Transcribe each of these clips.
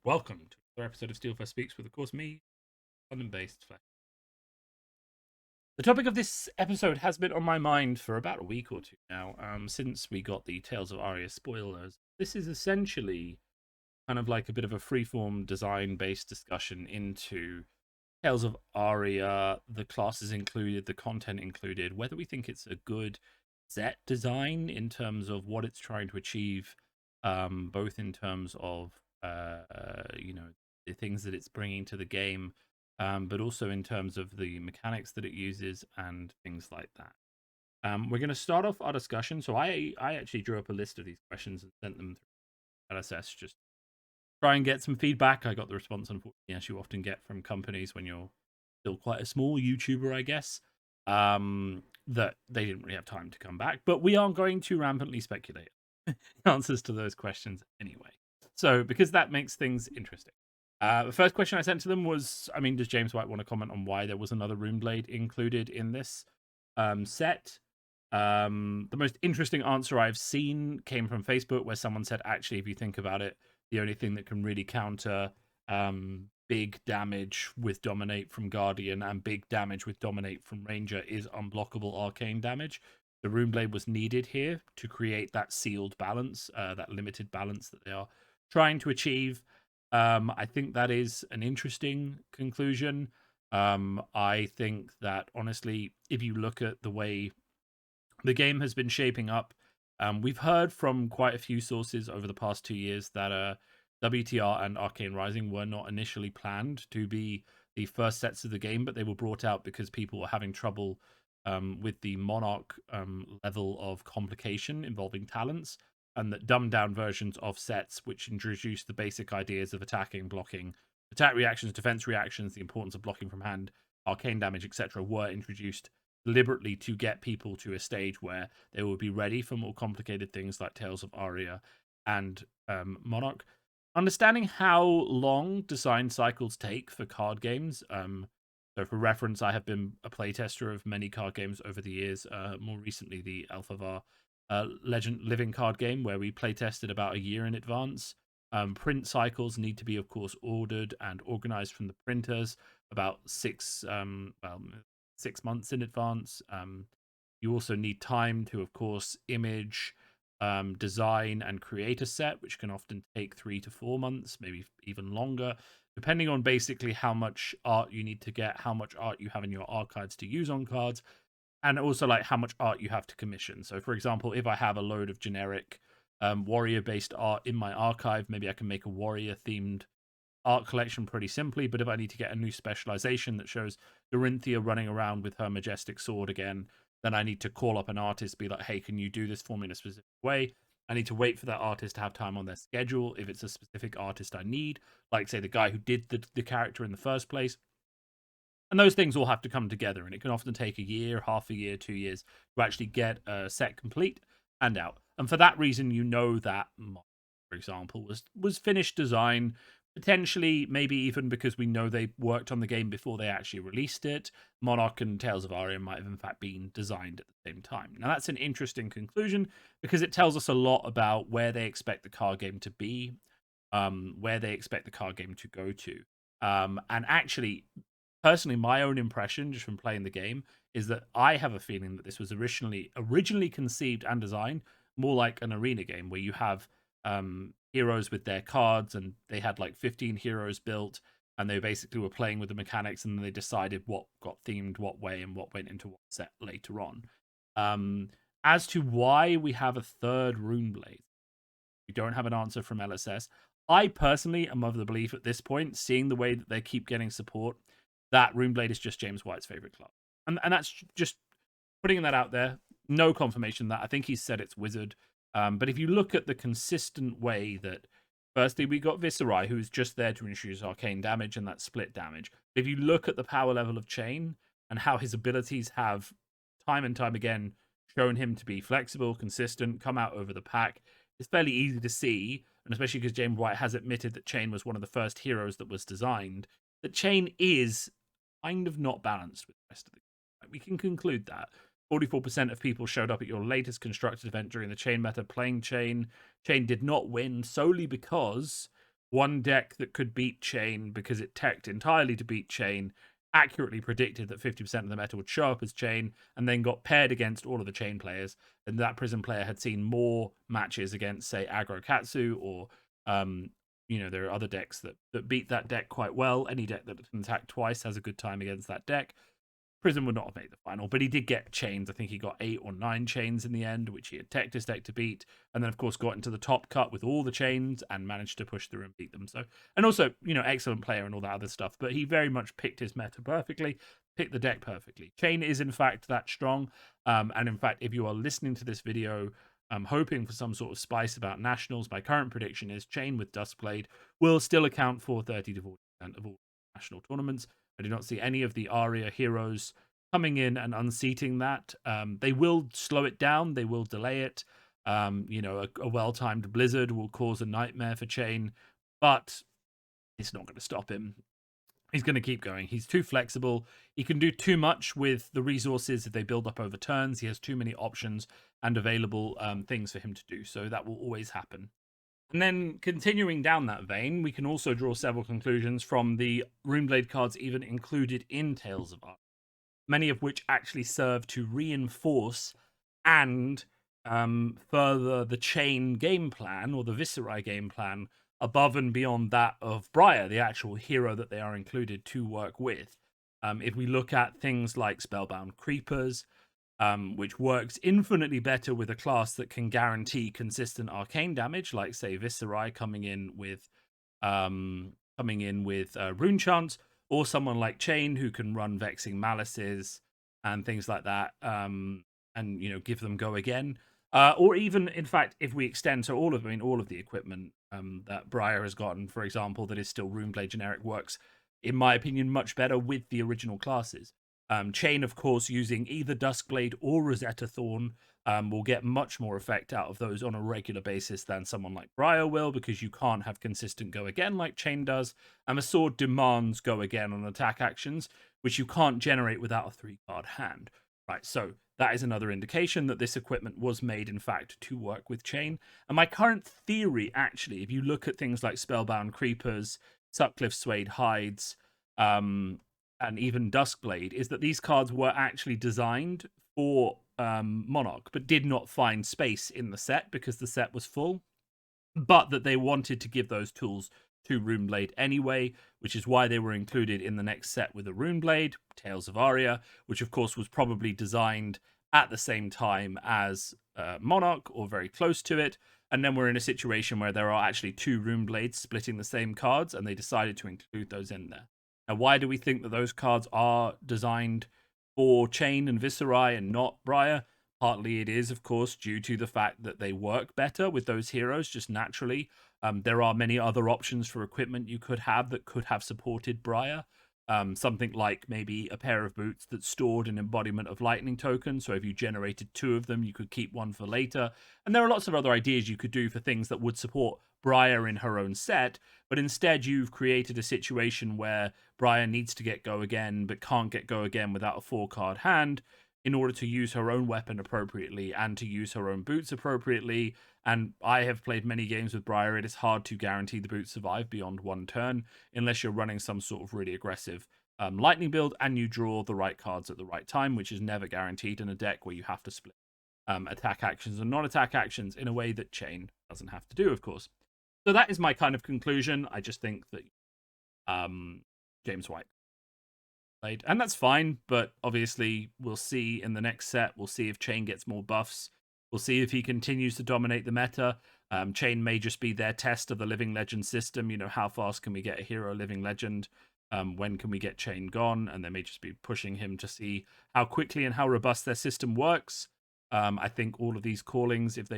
Welcome to another episode of Steelfur Speaks with, of course, me, London-based Flesh. The topic of this episode has been on my mind for about a week or two now, since we got the Tales of Aria spoilers. This is essentially kind of like a bit of a freeform design-based discussion into Tales of Aria, the classes included, the content included, whether we think it's a good set design in terms of what it's trying to achieve, both in terms of the things that it's bringing to the game, but also in terms of the mechanics that it uses and things like that. We're going to start off our discussion. So I actually drew up a list of these questions and sent them through LSS just try and get some feedback. I got the response, unfortunately, as you often get from companies when you're still quite a small YouTuber, I guess, that they didn't really have time to come back. But we are going to rampantly speculate answers to those questions anyway. So, because that makes things interesting. The first question I sent to them was, does James White want to comment on why there was another Runeblade included in this set? The most interesting answer I've seen came from Facebook, where someone said, actually, if you think about it, the only thing that can really counter big damage with Dominate from Guardian and big damage with Dominate from Ranger is unblockable arcane damage. The Runeblade was needed here to create that sealed balance, that limited balance that they are trying to achieve. I think that is an interesting conclusion. I think that, honestly, if you look at the way the game has been shaping up, we've heard from quite a few sources over the past 2 years that WTR and Arcane Rising were not initially planned to be the first sets of the game, but they were brought out because people were having trouble with the Monarch level of complication involving talents, and that dumbed down versions of sets which introduced the basic ideas of attacking, blocking, attack reactions, defense reactions, the importance of blocking from hand, arcane damage, etc., were introduced deliberately to get people to a stage where they would be ready for more complicated things like Tales of Aria and Monarch. Understanding how long design cycles take for card games. So for reference, I have been a playtester of many card games over the years, more recently the FAB Legend Living card game, where we playtested about a year in advance. Print cycles need to be, of course, ordered and organized from the printers about 6 months in advance. You also need time to, of course, image, design, and create a set, which can often take 3 to 4 months, maybe even longer, depending on basically how much art you need to get, how much art you have in your archives to use on cards, and also like how much art you have to commission. So, for example, if I have a load of generic warrior-based art in my archive, maybe I can make a warrior-themed art collection pretty simply. But if I need to get a new specialization that shows Dorinthia running around with her majestic sword again, then I need to call up an artist, be like, hey, can you do this for me in a specific way? I need to wait for that artist to have time on their schedule if it's a specific artist I need, like, say, the guy who did the character in the first place. And those things all have to come together, and it can often take a year, half a year, 2 years to actually get a set complete and out. And for that reason, you know that, for example, was finished design, potentially maybe even because we know they worked on the game before they actually released it. Monarch and Tales of Aria might have in fact been designed at the same time. Now that's an interesting conclusion because it tells us a lot about where they expect the card game to be, where they expect the card game to go to. And actually, personally, my own impression just from playing the game is that I have a feeling that this was originally conceived and designed more like an arena game where you have heroes with their cards, and they had like 15 heroes built, and they basically were playing with the mechanics, and then they decided what got themed what way and what went into what set later on. As to why we have a third Runeblade, we don't have an answer from LSS. I personally am of the belief at this point, seeing the way that they keep getting support, that Runeblade is just James White's favorite class. And that's just putting that out there. No confirmation that. I think he said it's Wizard. But if you look at the consistent way that, firstly, we got Viserai, who's just there to introduce arcane damage and that split damage. If you look at the power level of Chain and how his abilities have time and time again shown him to be flexible, consistent, come out over the pack, it's fairly easy to see, and especially because James White has admitted that Chain was one of the first heroes that was designed, that Chain is kind of not balanced with the rest of the game. We can conclude that. 44% of people showed up at your latest constructed event during the Chain meta playing Chain. Chain did not win solely because one deck that could beat Chain because it teched entirely to beat Chain, accurately predicted that 50% of the meta would show up as Chain, and then got paired against all of the Chain players. And that Prism player had seen more matches against, say, Aggro Katsu, or there are other decks that beat that deck quite well. Any deck that can attack twice has a good time against that deck. Prism would not have made the final, but he did get chains. I think he got 8 or 9 chains in the end, which he had teched his deck to beat, and then of course got into the top cut with all the chains and managed to push through and beat them. So, and also, excellent player and all that other stuff, but he very much picked his meta perfectly, picked the deck perfectly. Chain is in fact that strong, and in fact, if you are listening to this video, hoping for some sort of spice about nationals, my current prediction is Chain with Duskblade will still account for 30 to 40% of all national tournaments. I do not see any of the Aria heroes coming in and unseating that. They will slow it down. They will delay it. A well-timed blizzard will cause a nightmare for Chain, but it's not going to stop him. He's going to keep going. He's too flexible. He can do too much with the resources if they build up over turns. He has too many options and available things for him to do. So that will always happen. And then continuing down that vein, we can also draw several conclusions from the Runeblade cards even included in Tales of Aria, many of which actually serve to reinforce and further the Chain game plan, or the Viserai game plan, above and beyond that of Briar, the actual hero that they are included to work with. If we look at things like Spellbound Creepers, which works infinitely better with a class that can guarantee consistent arcane damage, like say Viserai coming in with Rune Chant, or someone like Chain who can run Vexing Malices and things like that, and give them go again. Or even, in fact, if we extend to all of the equipment that Briar has gotten, for example, that is still Runeblade generic, works, in my opinion, much better with the original classes. Chain, of course, using either Duskblade or Rosetta Thorn will get much more effect out of those on a regular basis than someone like Briar will, because you can't have consistent go again like Chain does, and the sword demands go again on attack actions, which you can't generate without a 3-card hand. Right, so that is another indication that this equipment was made, in fact, to work with Chain. And my current theory, actually, if you look at things like Spellbound Creepers, Sutcliffe Suede Hides, and even Duskblade, is that these cards were actually designed for Monarch, but did not find space in the set because the set was full, but that they wanted to give those tools to Runeblade anyway, which is why they were included in the next set with a Runeblade, Tales of Aria, which of course was probably designed at the same time as Monarch, or very close to it. And then we're in a situation where there are actually 2 Runeblades splitting the same cards, and they decided to include those in there. Now, why do we think that those cards are designed for Chain and Viserai and not Briar? Partly it is, of course, due to the fact that they work better with those heroes just naturally. There are many other options for equipment you could have that could have supported Briar. Something like maybe a pair of boots that stored an embodiment of lightning token. So if you generated 2 of them, you could keep one for later. And there are lots of other ideas you could do for things that would support Briar in her own set, but instead you've created a situation where Briar needs to get go again, but can't get go again without a 4-card hand in order to use her own weapon appropriately and to use her own boots appropriately. And I have played many games with Briar. It is hard to guarantee the boots survive beyond 1 turn unless you're running some sort of really aggressive lightning build and you draw the right cards at the right time, which is never guaranteed in a deck where you have to split attack actions and non-attack actions in a way that Chain doesn't have to do, of course. So that is my kind of conclusion. I just think that James White played, and that's fine, but obviously we'll see in the next set. We'll see if Chain gets more buffs. We'll see if he continues to dominate the meta. Chain may just be their test of the Living Legend system. How fast can we get a hero Living Legend? When can we get Chain gone? And they may just be pushing him to see how quickly and how robust their system works. I think all of these callings, if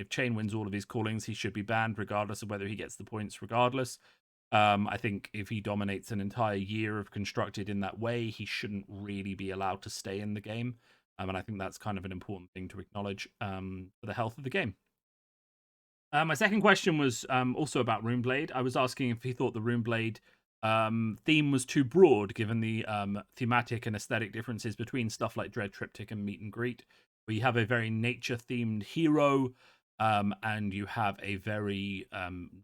Chain wins all of these callings, he should be banned regardless of whether he gets the points regardless. I think if he dominates an entire year of Constructed in that way, he shouldn't really be allowed to stay in the game. And I think that's kind of an important thing to acknowledge for the health of the game. My second question was also about Runeblade. I was asking if he thought the Runeblade theme was too broad, given the thematic and aesthetic differences between stuff like Dread Triptych and Meet and Greet. We have a very nature-themed hero and you have a very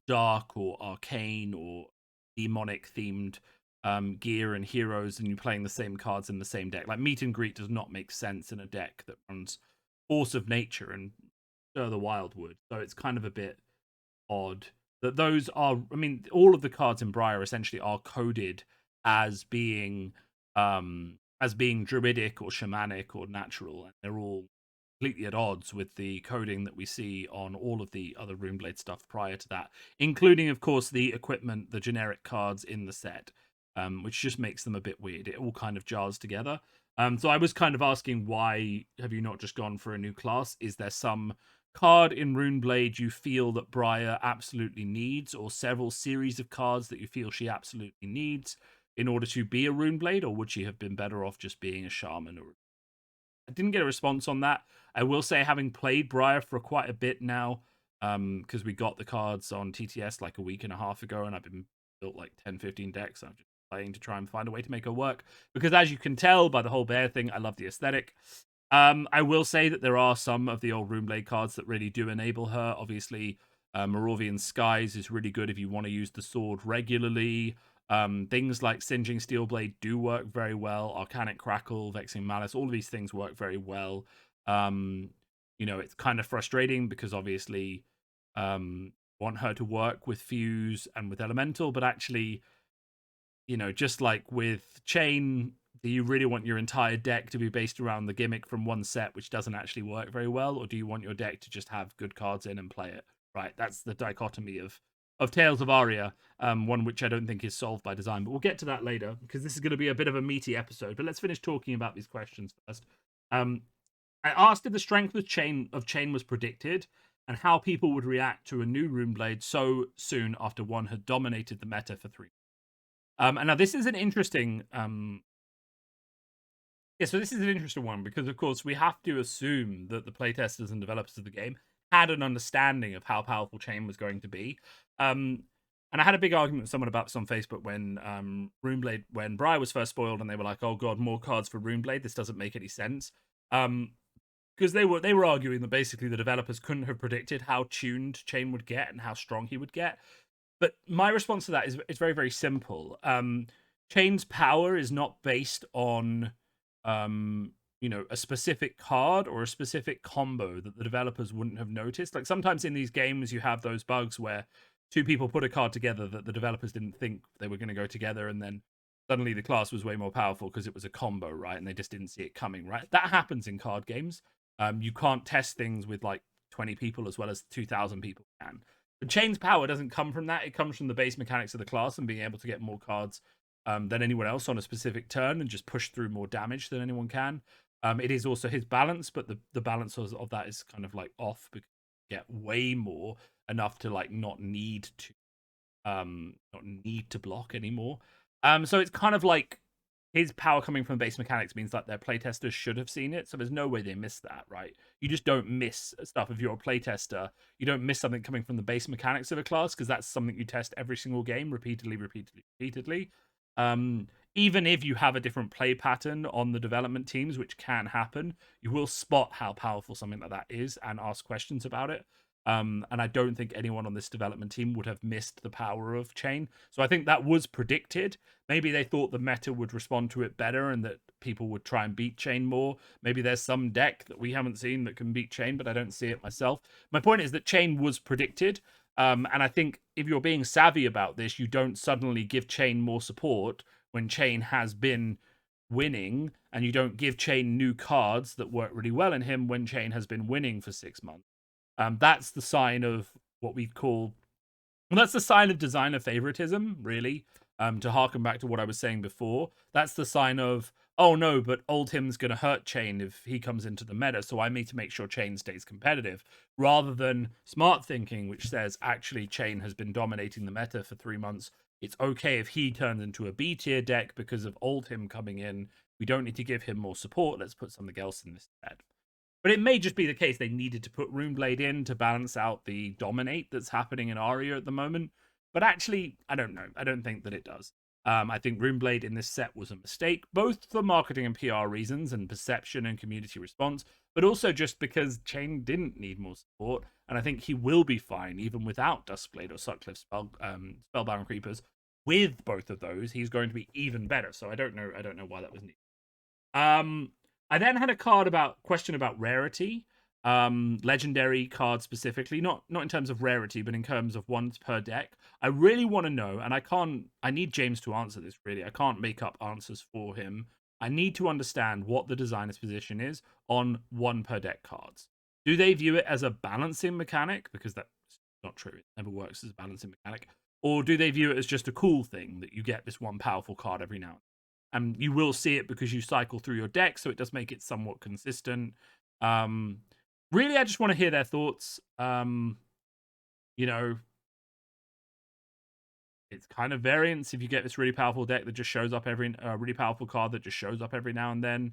dark or arcane or demonic themed gear and heroes, and you're playing the same cards in the same deck. Like meet and greet does not make sense in a deck that runs Force of Nature and Stir the Wildwood. So it's kind of a bit odd that those are. I mean, all of the cards in Briar essentially are coded as being druidic or shamanic or natural, and they're all completely at odds with the coding that we see on all of the other Runeblade stuff prior to that, including, of course, the equipment, the generic cards in the set, which just makes them a bit weird. It all kind of jars together. So I was kind of asking, why have you not just gone for a new class? Is there some card in Runeblade you feel that Briar absolutely needs, or several series of cards that you feel she absolutely needs in order to be a Runeblade, or would she have been better off just being a shaman? Or I didn't get a response on that. I will say, having played Briar for quite a bit now, because we got the cards on TTS like a week and a half ago, and I've been built like 10, 15 decks. I'm just playing to try and find a way to make her work, because as you can tell by the whole bear thing, I love the aesthetic. I will say that there are some of the old Runeblade cards that really do enable her. Obviously, Moravian Skies is really good if you want to use the sword regularly. Things like Singeing Steelblade do work very well. Arcanic Crackle, Vexing Malice, all of these things work very well. It's kind of frustrating because obviously want her to work with Fuse and with Elemental, but actually, just like with Chain, do you really want your entire deck to be based around the gimmick from one set, which doesn't actually work very well? Or do you want your deck to just have good cards in and play it? Right, that's the dichotomy of Tales of Aria, one which I don't think is solved by design. But we'll get to that later, because this is going to be a bit of a meaty episode. But let's finish talking about these questions first. I asked if the strength of Chain was predicted, and how people would react to a new Runeblade so soon after one had dominated the meta for 3. And now this is an interesting so this is an interesting one, because of course we have to assume that the playtesters and developers of the game had an understanding of how powerful Chain was going to be. And I had a big argument with someone about this on Facebook when when Briar was first spoiled, and they were like, "Oh god, more cards for Runeblade. This doesn't make any sense." Because they were arguing that basically the developers couldn't have predicted how tuned Chain would get and how strong he would get. But my response to that is it's very, very simple. Chain's power is not based on a specific card or a specific combo that the developers wouldn't have noticed. Like sometimes in these games you have those bugs where two people put a card together that the developers didn't think they were going to go together, and then suddenly the class was way more powerful because it was a combo, right? And they just didn't see it coming, right? That happens in card games. You can't test things with like 20 people as well as 2,000 people can. But Chain's power doesn't come from that. It comes from the base mechanics of the class and being able to get more cards than anyone else on a specific turn and just push through more damage than anyone can. It is also his balance, but the balance of that is kind of like off, because you get way more, enough to like not need to block anymore. So it's kind of like his power coming from base mechanics means that their playtesters should have seen it. So there's no way they missed that, right? You just don't miss stuff if you're a playtester. You don't miss something coming from the base mechanics of a class, because that's something you test every single game, repeatedly. Even if you have a different play pattern on the development teams, which can happen, you will spot how powerful something like that is and ask questions about it. And I don't think anyone on this development team would have missed the power of Chain. So I think that was predicted. Maybe they thought the meta would respond to it better and that people would try and beat Chain more. Maybe there's some deck that we haven't seen that can beat Chain, but I don't see it myself. My point is that Chain was predicted. And I think if you're being savvy about this, you don't suddenly give Chain more support when Chain has been winning, and you don't give Chain new cards that work really well in him when Chain has been winning for 6 months. That's the sign of what we call, well, that's the sign of designer favoritism, really. To harken back to what I was saying before, that's the sign of, oh no, but old him's going to hurt Chain if he comes into the meta, so I need to make sure Chain stays competitive, rather than smart thinking, which says actually Chain has been dominating the meta for 3 months. It's okay if he turns into a B tier deck because of old him coming in. We don't need to give him more support. Let's put something else in this set. But it may just be the case they needed to put Runeblade in to balance out the dominate that's happening in Aria at the moment. But actually, I don't know. I don't think that it does. I think Runeblade in this set was a mistake, both for marketing and PR reasons and perception and community response, but also just because Chain didn't need more support, and I think he will be fine even without Duskblade or Sutcliffe Spellbound Creepers. With both of those, he's going to be even better. So I don't know why that was needed. I then had a question about rarity, legendary cards specifically, not in terms of rarity, but in terms of ones per deck. I really want to know, and I need James to answer this. Really, I can't make up answers for him. I need to understand what the designer's position is on one per deck cards. Do they view it as a balancing mechanic? Because that's not true. It never works as a balancing mechanic. Or do they view it as just a cool thing that you get this one powerful card every now and then? And you will see it because you cycle through your deck, so it does make it somewhat consistent. Really, I just want to hear their thoughts. You know, it's kind of variance if you get this really powerful deck that just shows up really powerful card that just shows up every now and then.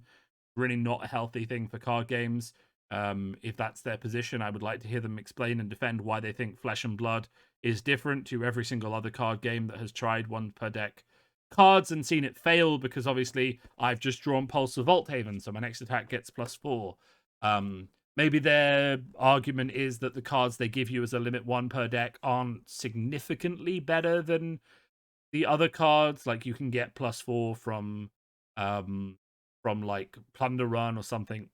Really not a healthy thing for card games. If that's their position, I would like to hear them explain and defend why they think Flesh and Blood is different to every single other card game that has tried one per deck cards and seen it fail, because obviously I've just drawn Pulse of Volthaven, so my next attack gets +4. Maybe their argument is that the cards they give you as a limit 1 per deck aren't significantly better than the other cards. Like you can get +4 from like Plunder Run or something.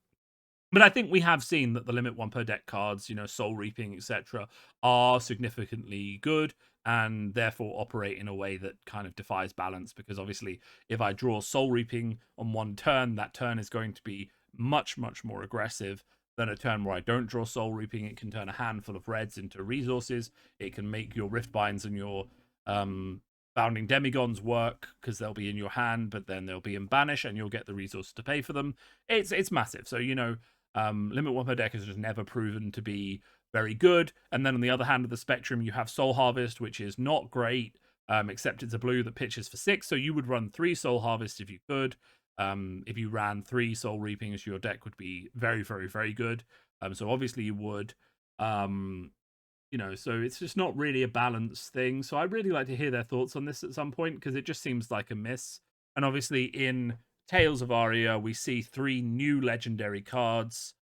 But I think we have seen that the limit 1 per deck cards, Soul Reaping, etc., are significantly good and therefore operate in a way that kind of defies balance. Because obviously, if I draw Soul Reaping on one turn, that turn is going to be much, much more aggressive than a turn where I don't draw Soul Reaping. It can turn a handful of reds into resources. It can make your Riftbinds and your Bounding Demigons work because they'll be in your hand, but then they'll be in Banish and you'll get the resources to pay for them. It's massive. So, limit 1 per deck has just never proven to be very good. And then on the other hand of the spectrum, you have Soul Harvest, which is not great, except it's a blue that pitches for 6. So you would run 3 Soul Harvest if you could. If you ran 3 Soul Reapings, your deck would be very, very, very good. So obviously you would. So it's just not really a balanced thing. So I'd really like to hear their thoughts on this at some point, because it just seems like a miss. And obviously in Tales of Aria, we see 3 new legendary cards,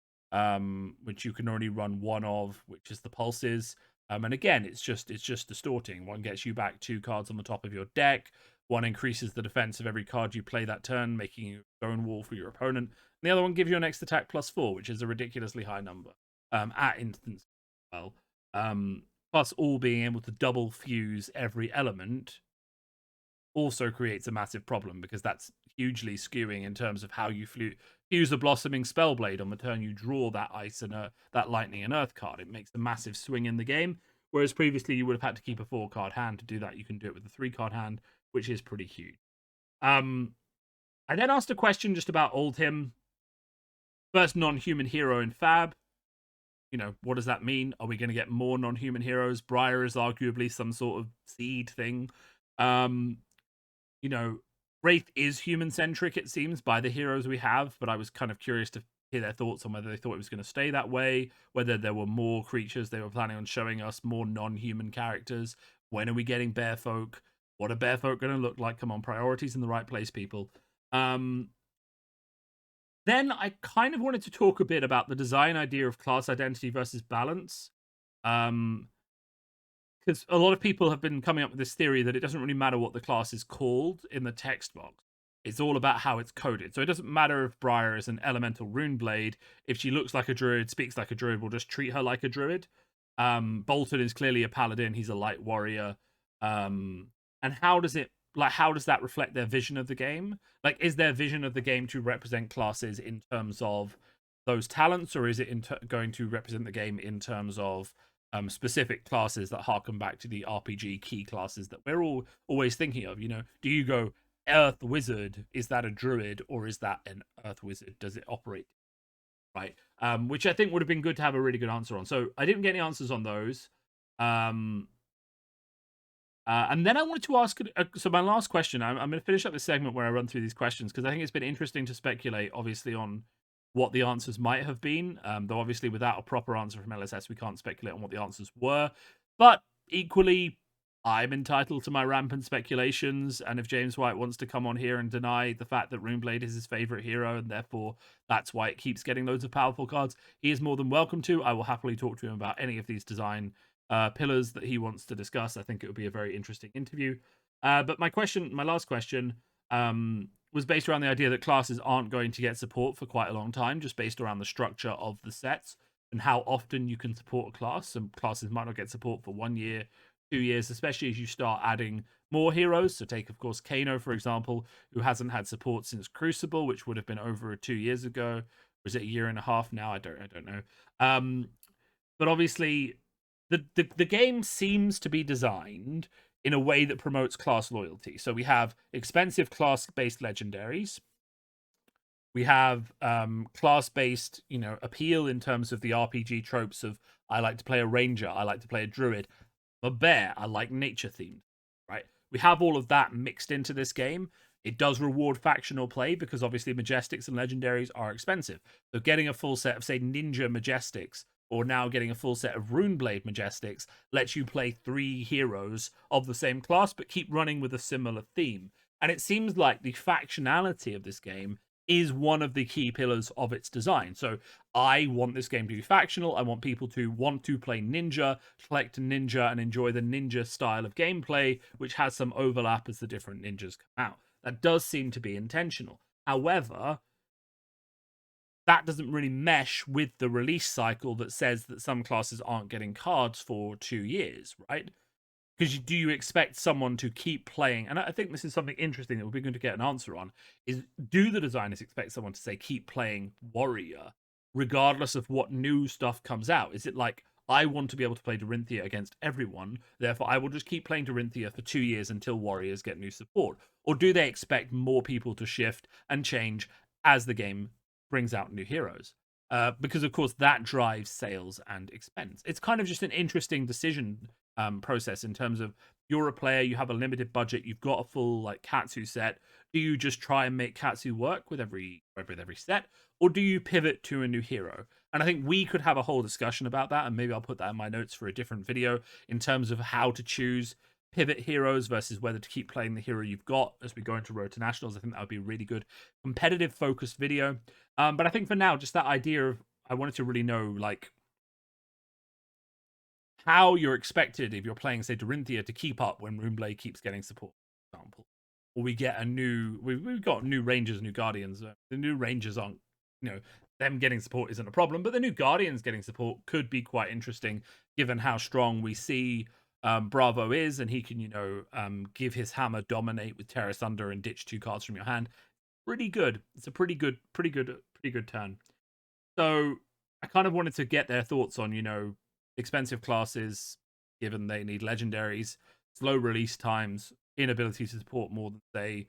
which you can only run 1 of, which is the Pulses. And again, it's just distorting. 1 gets you back 2 cards on the top of your deck. 1 increases the defense of every card you play that turn, making you Stonewall for your opponent. And the other one gives you an next attack +4, which is a ridiculously high number at instance as well. Plus, all being able to double fuse every element also creates a massive problem, because that's hugely skewing in terms of how you fuse a Blossoming Spellblade on the turn you draw that ice and that lightning and earth card. It makes a massive swing in the game, whereas previously you would have had to keep a 4-card hand to do that. You can do it with a 3-card hand, which is pretty huge. I then asked a question just about Oldhim, first non-human hero in FAB. What does that mean? Are we going to get more non-human heroes? Briar is arguably some sort of seed thing. Wraith is human-centric, it seems, by the heroes we have, but I was kind of curious to hear their thoughts on whether they thought it was going to stay that way, whether there were more creatures they were planning on showing us, more non-human characters. When are we getting Bearfolk? What are Bearfolk going to look like? Come on, priorities in the right place, people. Then I kind of wanted to talk a bit about the design idea of class identity versus balance. Because a lot of people have been coming up with this theory that it doesn't really matter what the class is called in the text box. It's all about how it's coded. So it doesn't matter if Briar is an elemental Runeblade. If she looks like a druid, speaks like a druid, we'll just treat her like a druid. Bolton is clearly a paladin. He's a light warrior. And how does that reflect their vision of the game? Like, is their vision of the game to represent classes in terms of those talents, or is it going to represent the game in terms of specific classes that harken back to the RPG key classes that we're all always thinking of? Do you go Earth Wizard? Is that a druid, or is that an Earth Wizard? Does it operate right? Which I think would have been good to have a really good answer on. So I didn't get any answers on those. And then I wanted to ask, so my last question, I'm going to finish up this segment where I run through these questions, because I think it's been interesting to speculate, obviously, on what the answers might have been. Though, obviously, without a proper answer from LSS, we can't speculate on what the answers were. But equally, I'm entitled to my rampant speculations, and if James White wants to come on here and deny the fact that Runeblade is his favorite hero, and therefore that's why it keeps getting loads of powerful cards, he is more than welcome to. I will happily talk to him about any of these design pillars that he wants to discuss. I think it would be a very interesting interview. But my last question, was based around the idea that classes aren't going to get support for quite a long time, just based around the structure of the sets and how often you can support a class. Some classes might not get support for 1 year, 2 years, especially as you start adding more heroes. So take, of course, Kano, for example, who hasn't had support since Crucible, which would have been over 2 years ago. Was it a year and a half now? I don't know. But obviously, the game seems to be designed in a way that promotes class loyalty. So we have expensive class-based legendaries. We have class-based, appeal in terms of the RPG tropes of I like to play a ranger, I like to play a druid, a bear, I like nature themed, right? We have all of that mixed into this game. It does reward factional play because obviously Majestics and Legendaries are expensive. So getting a full set of, say, Ninja Majestics, or now getting a full set of Runeblade Majestics, lets you play 3 heroes of the same class, but keep running with a similar theme. And it seems like the factionality of this game is one of the key pillars of its design. So I want this game to be factional. I want people to want to play Ninja, collect Ninja, and enjoy the Ninja style of gameplay, which has some overlap as the different ninjas come out. That does seem to be intentional. However, that doesn't really mesh with the release cycle that says that some classes aren't getting cards for 2 years, right? Because do you expect someone to keep playing? And I think this is something interesting that we're going to get an answer on, is do the designers expect someone to say keep playing Warrior regardless of what new stuff comes out? Is it like, I want to be able to play Dorinthia against everyone, therefore I will just keep playing Dorinthia for 2 years until Warriors get new support? Or do they expect more people to shift and change as the game brings out new heroes? Because of course that drives sales and expense. It's kind of just an interesting decision process in terms of, you're a player, you have a limited budget, you've got a full like Katsu set. Do you just try and make Katsu work with every set, or do you pivot to a new hero? And I think we could have a whole discussion about that, and maybe I'll put that in my notes for a different video in terms of how to choose pivot heroes versus whether to keep playing the hero you've got as we go into Road to Nationals. I think that would be a really good competitive focused video. But I think for now, just that idea of, I wanted to really know like how you're expected, if you're playing, say, Dorinthia, to keep up when Runeblade keeps getting support, for example. Or we get a new, we've got new Rangers, new Guardians. The new Rangers aren't, them getting support isn't a problem, but the new Guardians getting support could be quite interesting, given how strong we see Bravo is, and he can, give his hammer dominate with Terra Sunder and ditch 2 cards from your hand. Pretty good. It's a pretty good turn. So I kind of wanted to get their thoughts on, expensive classes, given they need legendaries, slow release times, inability to support more than, say,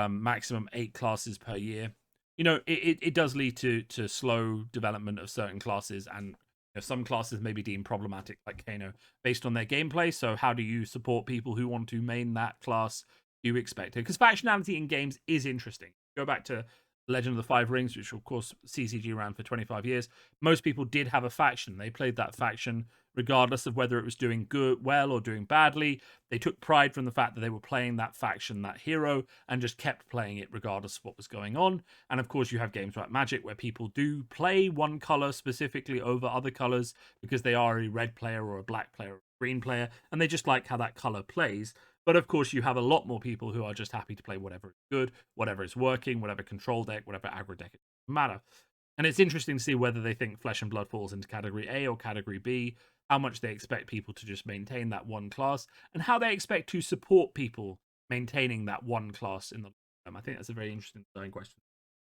maximum 8 classes per year. It does lead to slow development of certain classes, and some classes may be deemed problematic, like Kano, based on their gameplay. So how do you support people who want to main that class? Do you expect it? Because factionality in games is interesting. Go back to Legend of the Five Rings, which of course TCG ran for 25 years. Most people did have a faction. They played that faction regardless of whether it was doing well or doing badly. They took pride from the fact that they were playing that faction, that hero, and just kept playing it regardless of what was going on. And of course you have games like Magic where people do play one color specifically over other colors because they are a red player or a black player or a green player, and they just like how that color plays. But of course, you have a lot more people who are just happy to play whatever is good, whatever is working, whatever control deck, whatever aggro deck, it doesn't matter. And it's interesting to see whether they think Flesh and Blood falls into category A or category B, how much they expect people to just maintain that one class, and how they expect to support people maintaining that one class in the long term. I think that's a very interesting design question.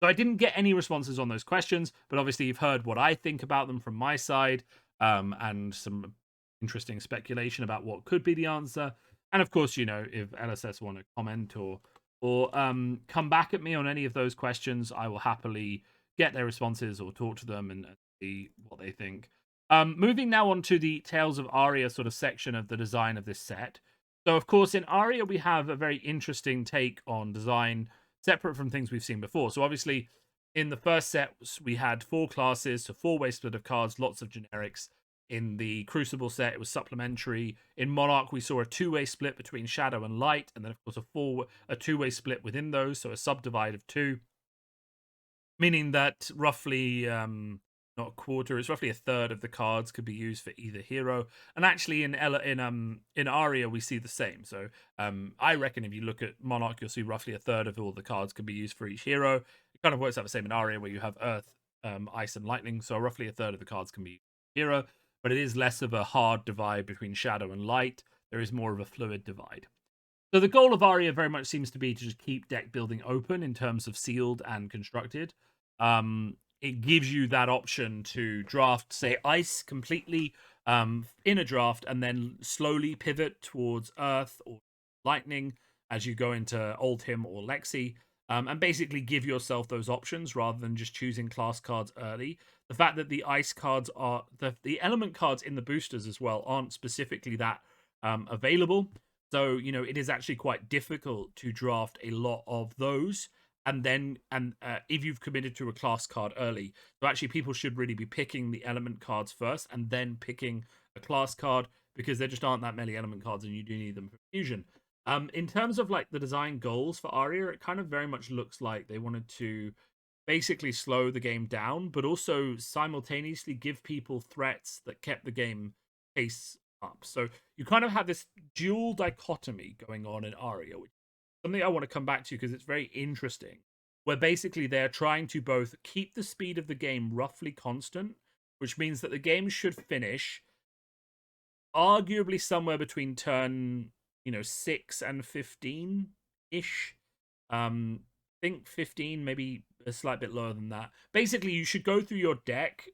So I didn't get any responses on those questions, but obviously you've heard what I think about them from my side, and some interesting speculation about what could be the answer. And of course, if LSS want to comment or come back at me on any of those questions, I will happily get their responses or talk to them and see what they think. Moving now on to the Tales of Aria sort of section of the design of this set. So, of course, in Aria, we have a very interesting take on design, separate from things we've seen before. So, obviously, in the first set, we had 4 classes, so 4-way split of cards, lots of generics. In the Crucible set, it was supplementary. In Monarch, we saw a two-way split between Shadow and Light, and then, of course, a two-way split within those, so a subdivide of 2, meaning that roughly, not a quarter, it's roughly a third of the cards could be used for either hero. And actually, in Aria, we see the same. So I reckon if you look at Monarch, you'll see roughly a third of all the cards can be used for each hero. It kind of works out the same in Aria, where you have Earth, Ice, and Lightning, so roughly a third of the cards can be used for hero. But it is less of a hard divide between Shadow and Light. There is more of a fluid divide. So the goal of Aria very much seems to be to just keep deck building open in terms of sealed and constructed. It gives you that option to draft, say, Ice completely in a draft, and then slowly pivot towards Earth or Lightning as you go into Oldhim or Lexi, and basically give yourself those options rather than just choosing class cards early. The fact that the Ice cards are the element cards in the boosters as well aren't specifically that available. So, it is actually quite difficult to draft a lot of those. And then, if you've committed to a class card early, so actually people should really be picking the element cards first and then picking a class card, because there just aren't that many element cards and you do need them for fusion. In terms of like the design goals for Aria, it kind of very much looks like they wanted to basically slow the game down, but also simultaneously give people threats that kept the game pace up. So you kind of have this dual dichotomy going on in Aria, which something I want to come back to because it's very interesting, where basically they're trying to both keep the speed of the game roughly constant, which means that the game should finish arguably somewhere between turn 6 and 15-ish. Think 15, maybe a slight bit lower than that. Basically, you should go through your deck.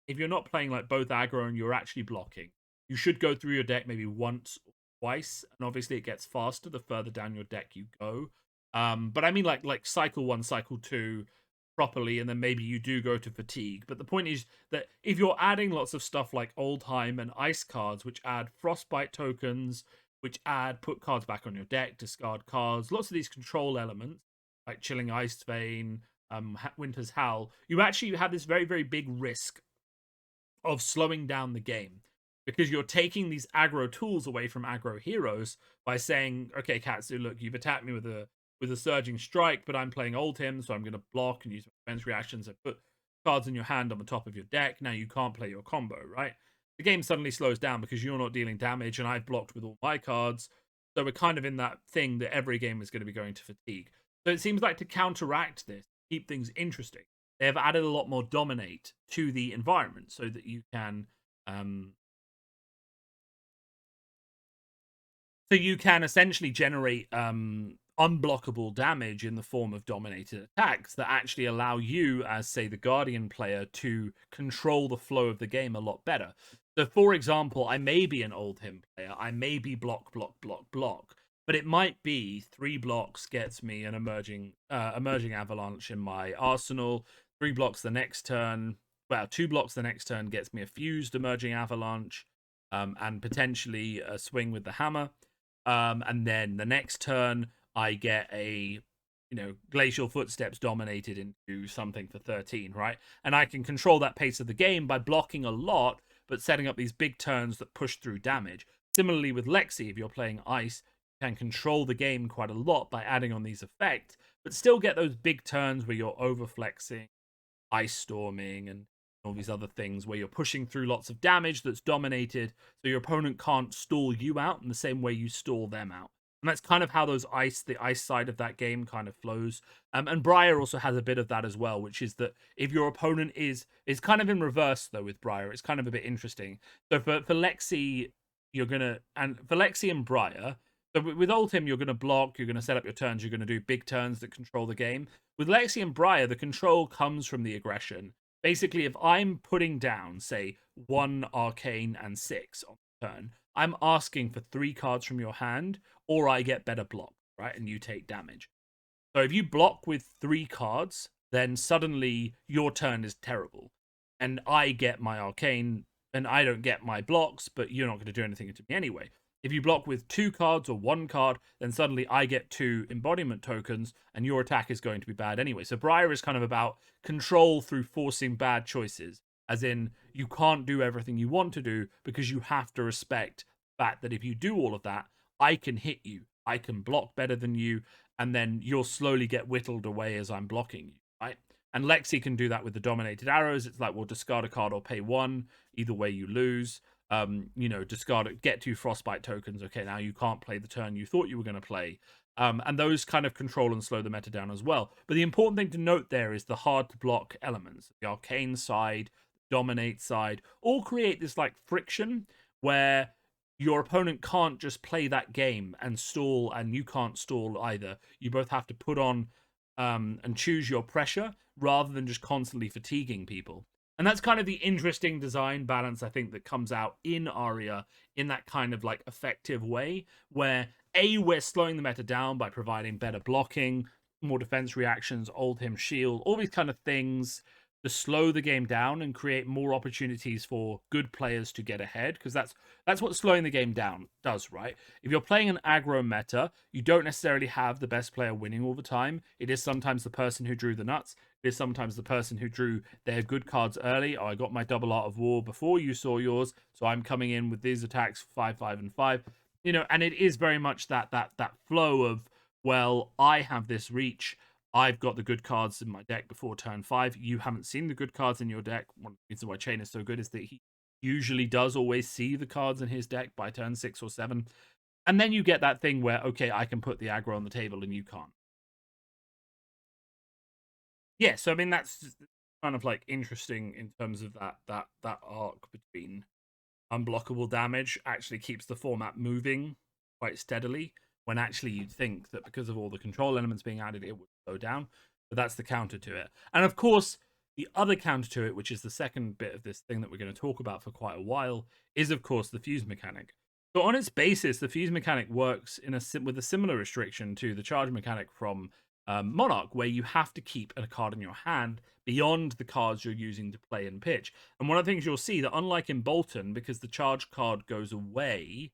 If you're not playing like both aggro and you're actually blocking, you should go through your deck maybe once or twice, and obviously it gets faster the further down your deck you go. But I mean like cycle 1, cycle 2 properly, and then maybe you do go to fatigue. But the point is that if you're adding lots of stuff like Oldhim and Ice cards, which add Frostbite tokens, which put cards back on your deck, discard cards, lots of these control elements like Chilling Ice Vein, Winter's Howl, you actually have this very, very big risk of slowing down the game, because you're taking these aggro tools away from aggro heroes by saying, okay, Katsu, look, you've attacked me with a Surging Strike, but I'm playing Oldhim, so I'm going to block and use my defense reactions and put cards in your hand on the top of your deck. Now you can't play your combo, right? The game suddenly slows down because you're not dealing damage, and I've blocked with all my cards. So we're kind of in that thing that every game is going to be going to fatigue. So it seems like to counteract this, keep things interesting, they have added a lot more dominate to the environment so that you can essentially generate unblockable damage in the form of dominated attacks that actually allow you, as say the Guardian player, to control the flow of the game a lot better. So, for example, I may be an Oldhim player, I may be block, but it might be 3 blocks gets me an emerging avalanche in my arsenal. 3 blocks the next turn. Well, 2 blocks the next turn gets me a fused emerging avalanche, and potentially a swing with the hammer. And then the next turn, I get a Glacial Footsteps dominated into something for 13, right? And I can control that pace of the game by blocking a lot, but setting up these big turns that push through damage. Similarly with Lexi, if you're playing Ice, you can control the game quite a lot by adding on these effects, but still get those big turns where you're overflexing, Ice Storming, and all these other things where you're pushing through lots of damage that's dominated, so your opponent can't stall you out in the same way you stall them out. And that's kind of how the ice side of that game kind of flows. And Briar also has a bit of that as well, which is that if your opponent is kind of in reverse though with Briar, it's kind of a bit interesting. So for Lexi, for Lexi and Briar, so with Oldhim, you're going to block, you're going to set up your turns, you're going to do big turns that control the game. With Lexi and Briar, the control comes from the aggression. Basically, if I'm putting down, say, 1 Arcane and 6 on the turn, I'm asking for 3 cards from your hand, or I get better block, right? And you take damage. So if you block with 3 cards, then suddenly your turn is terrible. And I get my Arcane, and I don't get my blocks, but you're not going to do anything to me anyway. If you block with 2 cards or 1 card, then suddenly I get 2 embodiment tokens, and your attack is going to be bad anyway. So Briar is kind of about control through forcing bad choices. As in, you can't do everything you want to do because you have to respect the fact that if you do all of that, I can hit you, I can block better than you, and then you'll slowly get whittled away as I'm blocking you, right? And Lexi can do that with the dominated arrows. It's like, well, discard a card or pay one. Either way, you lose. Discard it, get 2 frostbite tokens. Okay, now you can't play the turn you thought you were going to play. And those kind of control and slow the meta down as well. But the important thing to note there is the hard to block elements. The arcane side, dominate side, all create this like friction where your opponent can't just play that game and stall, and you can't stall either. You both have to put on and choose your pressure rather than just constantly fatiguing people. And that's kind of the interesting design balance, I think, that comes out in Aria in that kind of like effective way, where we're slowing the meta down by providing better blocking, more defense reactions, old him shield, all these kind of things to slow the game down and create more opportunities for good players to get ahead, because that's what slowing the game down does, right? If you're playing an aggro meta, you don't necessarily have the best player winning all the time. It is sometimes the person who drew the nuts. It is sometimes the person who drew their good cards early. Oh, I got my double Art of War before you saw yours, so I'm coming in with these attacks 5, 5, and 5. And it is very much that flow of, well, I have this reach. I've got the good cards in my deck before turn 5. You haven't seen the good cards in your deck. One of the reasons why Chain is so good is that he usually does always see the cards in his deck by turn 6 or 7. And then you get that thing where, okay, I can put the aggro on the table and you can't. Yeah, so I mean that's kind of like interesting in terms of that arc between unblockable damage actually keeps the format moving quite steadily, when actually you'd think that because of all the control elements being added, it would slow down. But that's the counter to it. And of course, the other counter to it, which is the second bit of this thing that we're going to talk about for quite a while, is of course the fuse mechanic. So on its basis, the fuse mechanic works with a similar restriction to the charge mechanic from Monarch, where you have to keep a card in your hand beyond the cards you're using to play and pitch. And one of the things you'll see that, unlike in Bolton, because the charge card goes away,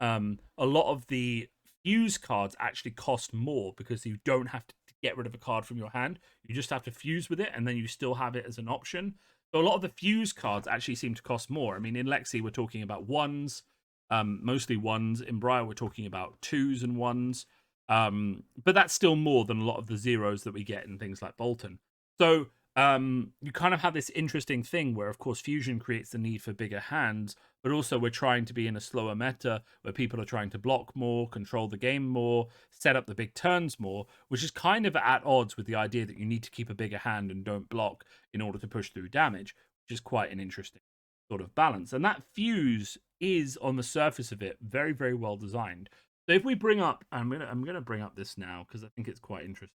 a lot of the fuse cards actually cost more because you don't have to get rid of a card from your hand. You just have to fuse with it, and then you still have it as an option. So a lot of the fuse cards actually seem to cost more. I mean, in Lexi, we're talking about ones, mostly ones. In Briar, we're talking about twos and ones. But that's still more than a lot of the zeros that we get in things like Bolton. So you kind of have this interesting thing where, of course, fusion creates the need for bigger hands, but also we're trying to be in a slower meta where people are trying to block more, control the game more, set up the big turns more, which is kind of at odds with the idea that you need to keep a bigger hand and don't block in order to push through damage, which is quite an interesting sort of balance. And that fuse is, on the surface of it, very, very well designed. So if we bring up, I'm gonna bring up this now because I think it's quite interesting.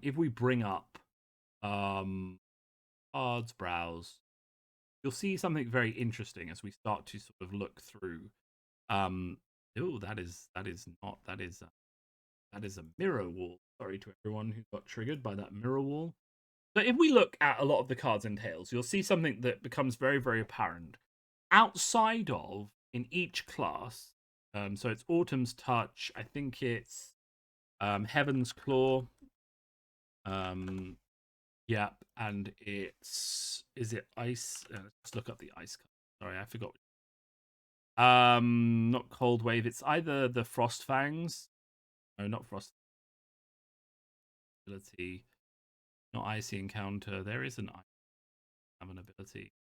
If we bring up cards browse, you'll see something very interesting as we start to sort of look through. Oh, that is a mirror wall. Sorry to everyone who got triggered by that mirror wall. So if we look at a lot of the cards and tails, you'll see something that becomes very, very apparent. Outside of, in each class, so it's Autumn's Touch, I think it's Heaven's Claw, yep, and is it Ice? Let's look up the Ice card. Sorry, I forgot. Not Cold Wave, it's either the Frost Fangs. No, not Frost ability. Not Icy Encounter. There is an ability.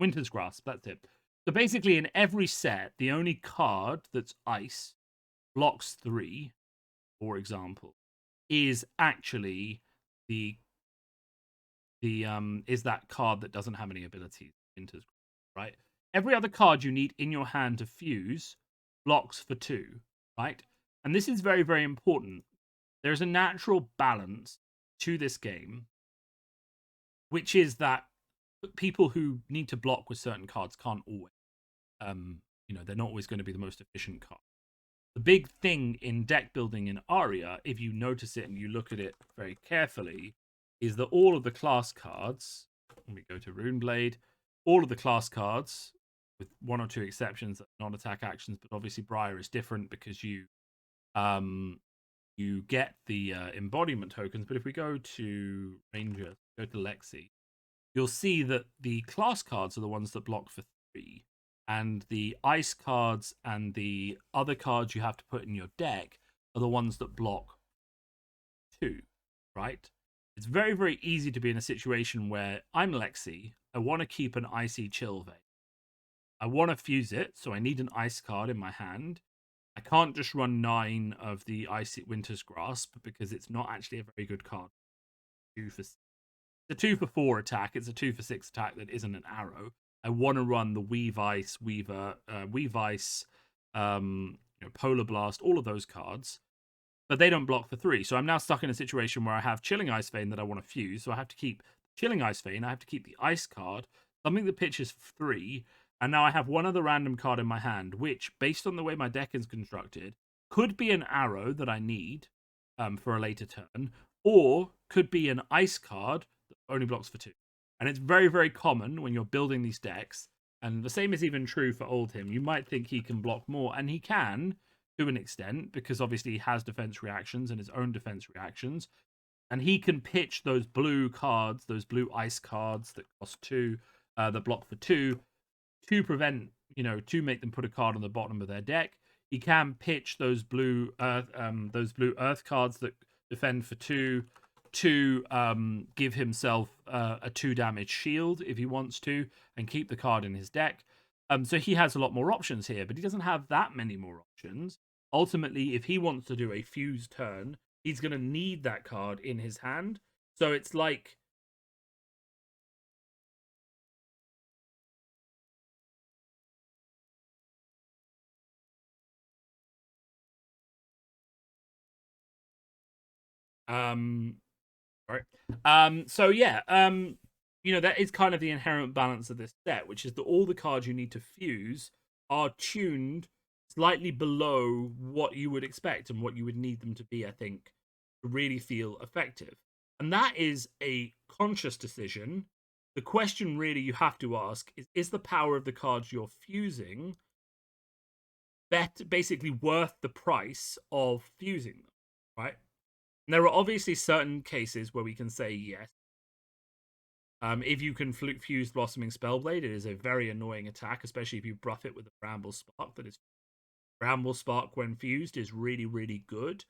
Winter's Grasp, that's it. So basically, in every set, the only card that's ice, blocks 3, for example, is actually the is that card that doesn't have any abilities. Winter's Grasp, right? Every other card you need in your hand to fuse blocks for 2, right? And this is very, very important. There's a natural balance to this game, which is that people who need to block with certain cards can't always. They're not always going to be the most efficient card. The big thing in deck building in Aria, if you notice it and you look at it very carefully, is that all of the class cards, when we go to Runeblade, all of the class cards, with 1 or 2 exceptions, non-attack actions, but obviously Briar is different because you get the embodiment tokens. But if we go to Ranger, go to Lexi, you'll see that the class cards are the ones that block for 3, and the ice cards and the other cards you have to put in your deck are the ones that block 2, right? It's very, very easy to be in a situation where I'm Lexi, I want to keep an icy chill vein. I want to fuse it, so I need an ice card in my hand. I can't just run 9 of the Icy Winter's Grasp because it's not actually a very good card. It's a 2 for 4 attack. It's a 2 for 6 attack that isn't an arrow. I want to run the Weave Ice, Weave Ice, Polar Blast, all of those cards, but they don't block for 3. So I'm now stuck in a situation where I have Chilling Ice Vein that I want to fuse. So I have to keep Chilling Ice Vein. I have to keep the Ice card, something that pitches for 3. And now I have one other random card in my hand, which, based on the way my deck is constructed, could be an arrow that I need for a later turn, or could be an ice card that only blocks for 2. And it's very, very common when you're building these decks, and the same is even true for Oldhim. You might think he can block more, and he can to an extent, because obviously he has defense reactions and his own defense reactions. And he can pitch those blue cards, those blue ice cards that cost 2, that block for 2, to prevent, to make them put a card on the bottom of their deck. He can pitch those blue earth cards that defend for 2 to give himself a 2 damage shield if he wants to, and keep the card in his deck. So he has a lot more options here, but he doesn't have that many more options. Ultimately, if he wants to do a fuse turn, he's going to need that card in his hand. So it's like, so yeah, that is kind of the inherent balance of this set, which is that all the cards you need to fuse are tuned slightly below what you would expect and what you would need them to be, I think, to really feel effective. And that is a conscious decision. The question really you have to ask is the power of the cards you're fusing basically worth the price of fusing them, right? And there are obviously certain cases where we can say yes. If you can fuse Blossoming Spellblade, it is a very annoying attack, especially if you buff it with a Bramble Spark. Bramble Spark, when fused, is really, really good,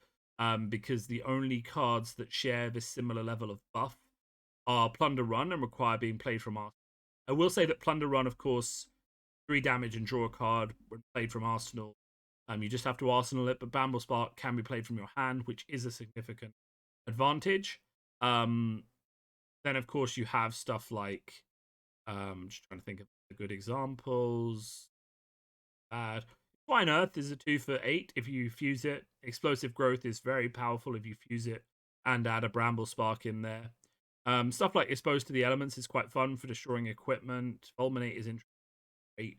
because the only cards that share this similar level of buff are Plunder Run and require being played from Arsenal. I will say that Plunder Run, of course, 3 damage and draw a card when played from Arsenal. You just have to Arsenal it, but Bramble Spark can be played from your hand, which is a significant advantage. Then, of course, you have stuff like, just trying to think of the good examples. Swine Earth is a 2 for 8 if you fuse it. Explosive Growth is very powerful if you fuse it and add a Bramble Spark in there. Stuff like Exposed to the Elements is quite fun for destroying equipment. Fulminate is interesting.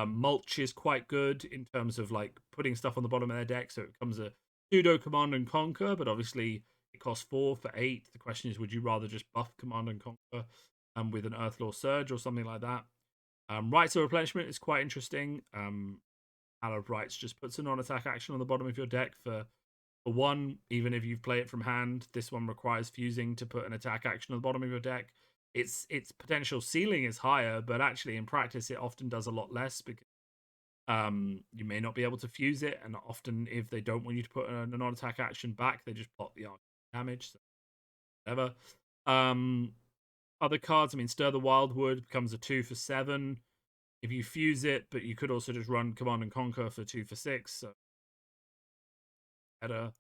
Mulch is quite good in terms of like putting stuff on the bottom of their deck, so it becomes a pseudo Command and Conquer, but obviously it costs 4 for 8. The question is, would you rather just buff Command and Conquer with an Earthlaw Surge or something like that? Rites of Replenishment is quite interesting. Hallowed Rites just puts a non-attack action on the bottom of your deck for 1, even if you play it from hand. This one requires fusing to put an attack action on the bottom of your deck. Its potential ceiling is higher, but actually in practice it often does a lot less because you may not be able to fuse it, and often if they don't want you to put a non-attack action back, they just plot the damage. So whatever. Other cards, I mean, Stir the Wildwood becomes a 2 for 7 if you fuse it, but you could also just run Command and Conquer for 2 for 6. So better.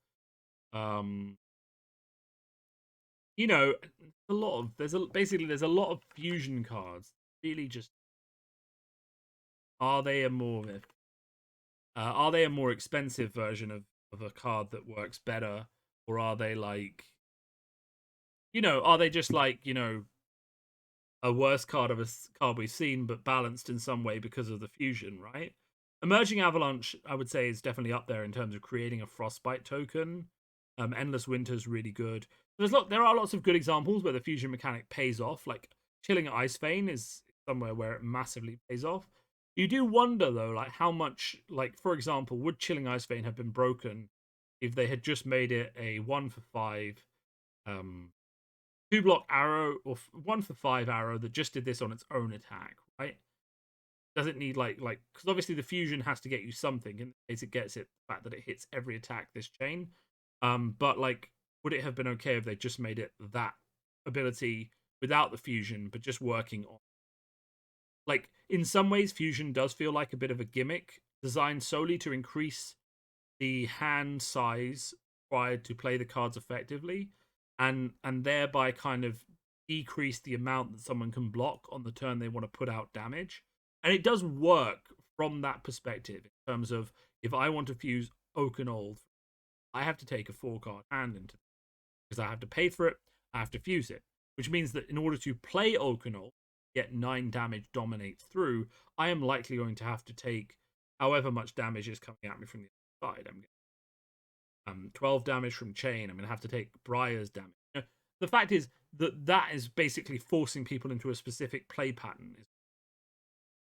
There's a lot of fusion cards. Really, just are they a more expensive version of a card that works better, or are they like, are they just like, a worse card of a card we've seen, but balanced in some way because of the fusion, right? Emerging Avalanche, I would say, is definitely up there in terms of creating a Frostbite token. Endless Winter's really good. There are lots of good examples where the fusion mechanic pays off. Like Chilling Ice Vein is somewhere where it massively pays off. You do wonder though, like how much, like for example, would Chilling Ice Vein have been broken if they had just made it a 1 for 5 2-block arrow or 1 for 5 arrow that just did this on its own attack, right? Doesn't need like because obviously the fusion has to get you something. In case it gets it, the fact that it hits every attack this chain. But like, would it have been okay if they just made it that ability without the fusion, but just working on? Like, in some ways, fusion does feel like a bit of a gimmick designed solely to increase the hand size required to play the cards effectively, and thereby kind of decrease the amount that someone can block on the turn they want to put out damage. And it does work from that perspective in terms of, if I want to fuse Oakenfold, I have to take a 4-card hand into it because I have to pay for it, I have to fuse it, which means that in order to play Oakenfold, get 9 damage dominate through, I am likely going to have to take however much damage is coming at me from the other side. I'm getting 12 damage from Chain. I'm going to have to take Briar's damage. You know, the fact is that is basically forcing people into a specific play pattern.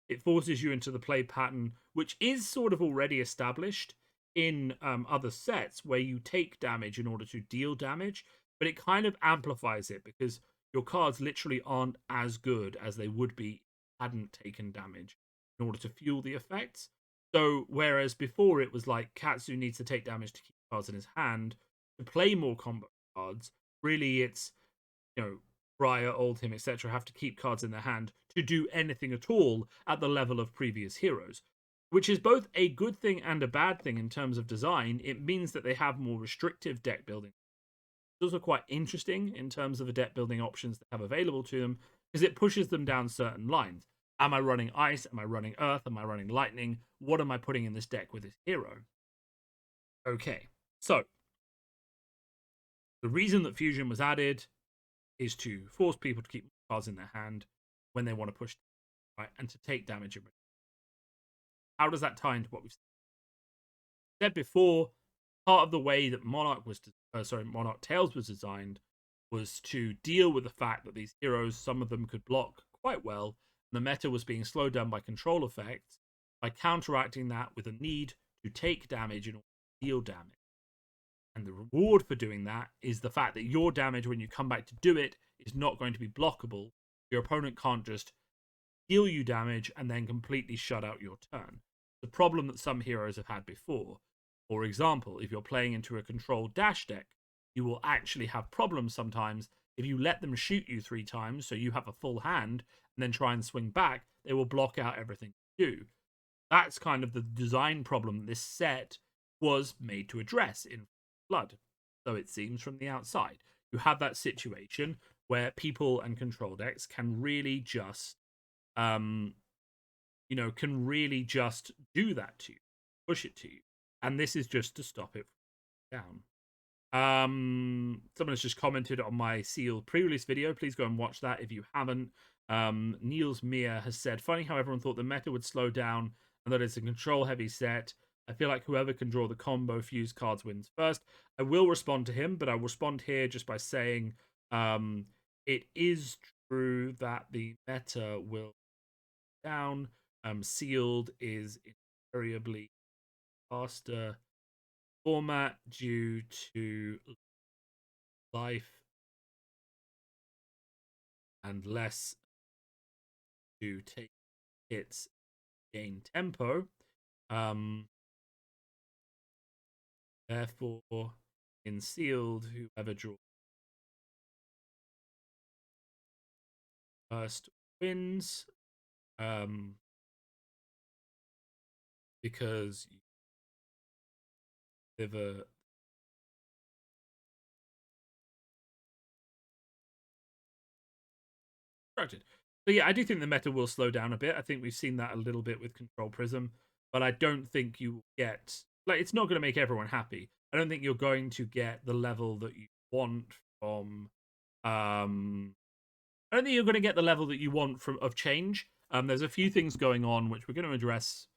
It forces you into the play pattern, which is sort of already established in other sets, where you take damage in order to deal damage, but it kind of amplifies it because your cards literally aren't as good as they would be if you hadn't taken damage in order to fuel the effects. So whereas before it was like Katsu needs to take damage to keep cards in his hand to play more combo cards, really it's, you know, Briar, Oldhim, etc. have to keep cards in their hand to do anything at all at the level of previous heroes, which is both a good thing and a bad thing in terms of design. It means that they have more restrictive deck building. It's also quite interesting in terms of the deck building options they have available to them, because it pushes them down certain lines. Am I running ice? Am I running earth? Am I running lightning? What am I putting in this deck with this hero? Okay, so the reason that fusion was added is to force people to keep cards in their hand when they want to push, right, and to take damage. How does that tie into what we've said before? Part of the way that Monarch Tales was designed was to deal with the fact that these heroes, some of them could block quite well, and the meta was being slowed down by control effects, by counteracting that with a need to take damage in order to deal damage. And the reward for doing that is the fact that your damage, when you come back to do it, is not going to be blockable. Your opponent can't just deal you damage and then completely shut out your turn. The problem that some heroes have had before. For example, if you're playing into a controlled dash deck, you will actually have problems sometimes. If you let them shoot you 3 times, so you have a full hand, and then try and swing back, they will block out everything you do. That's kind of the design problem this set was made to address in Blood. So it seems from the outside. You have that situation where people and control decks can really just can really just do that to you, push it to you. And this is just to stop it down. Someone has just commented on my sealed pre-release video. Please go and watch that if you haven't. Niels Mia has said, funny how everyone thought the meta would slow down and that it's a control heavy set. I feel like whoever can draw the combo fuse cards wins first. I will respond to him, but I'll respond here just by saying it is true that the meta will down. Sealed is invariably faster format due to life and less to take hits, gain tempo. Therefore, in Sealed, whoever draws first wins. Because you deliver constructed. So yeah, I do think the meta will slow down a bit. I think we've seen that a little bit with Control Prism, but I don't think you get, like, it's not going to make everyone happy. I don't think you're going to get the level that you want from I don't think you're going to get the level that you want from of change. There's a few things going on which we're going to address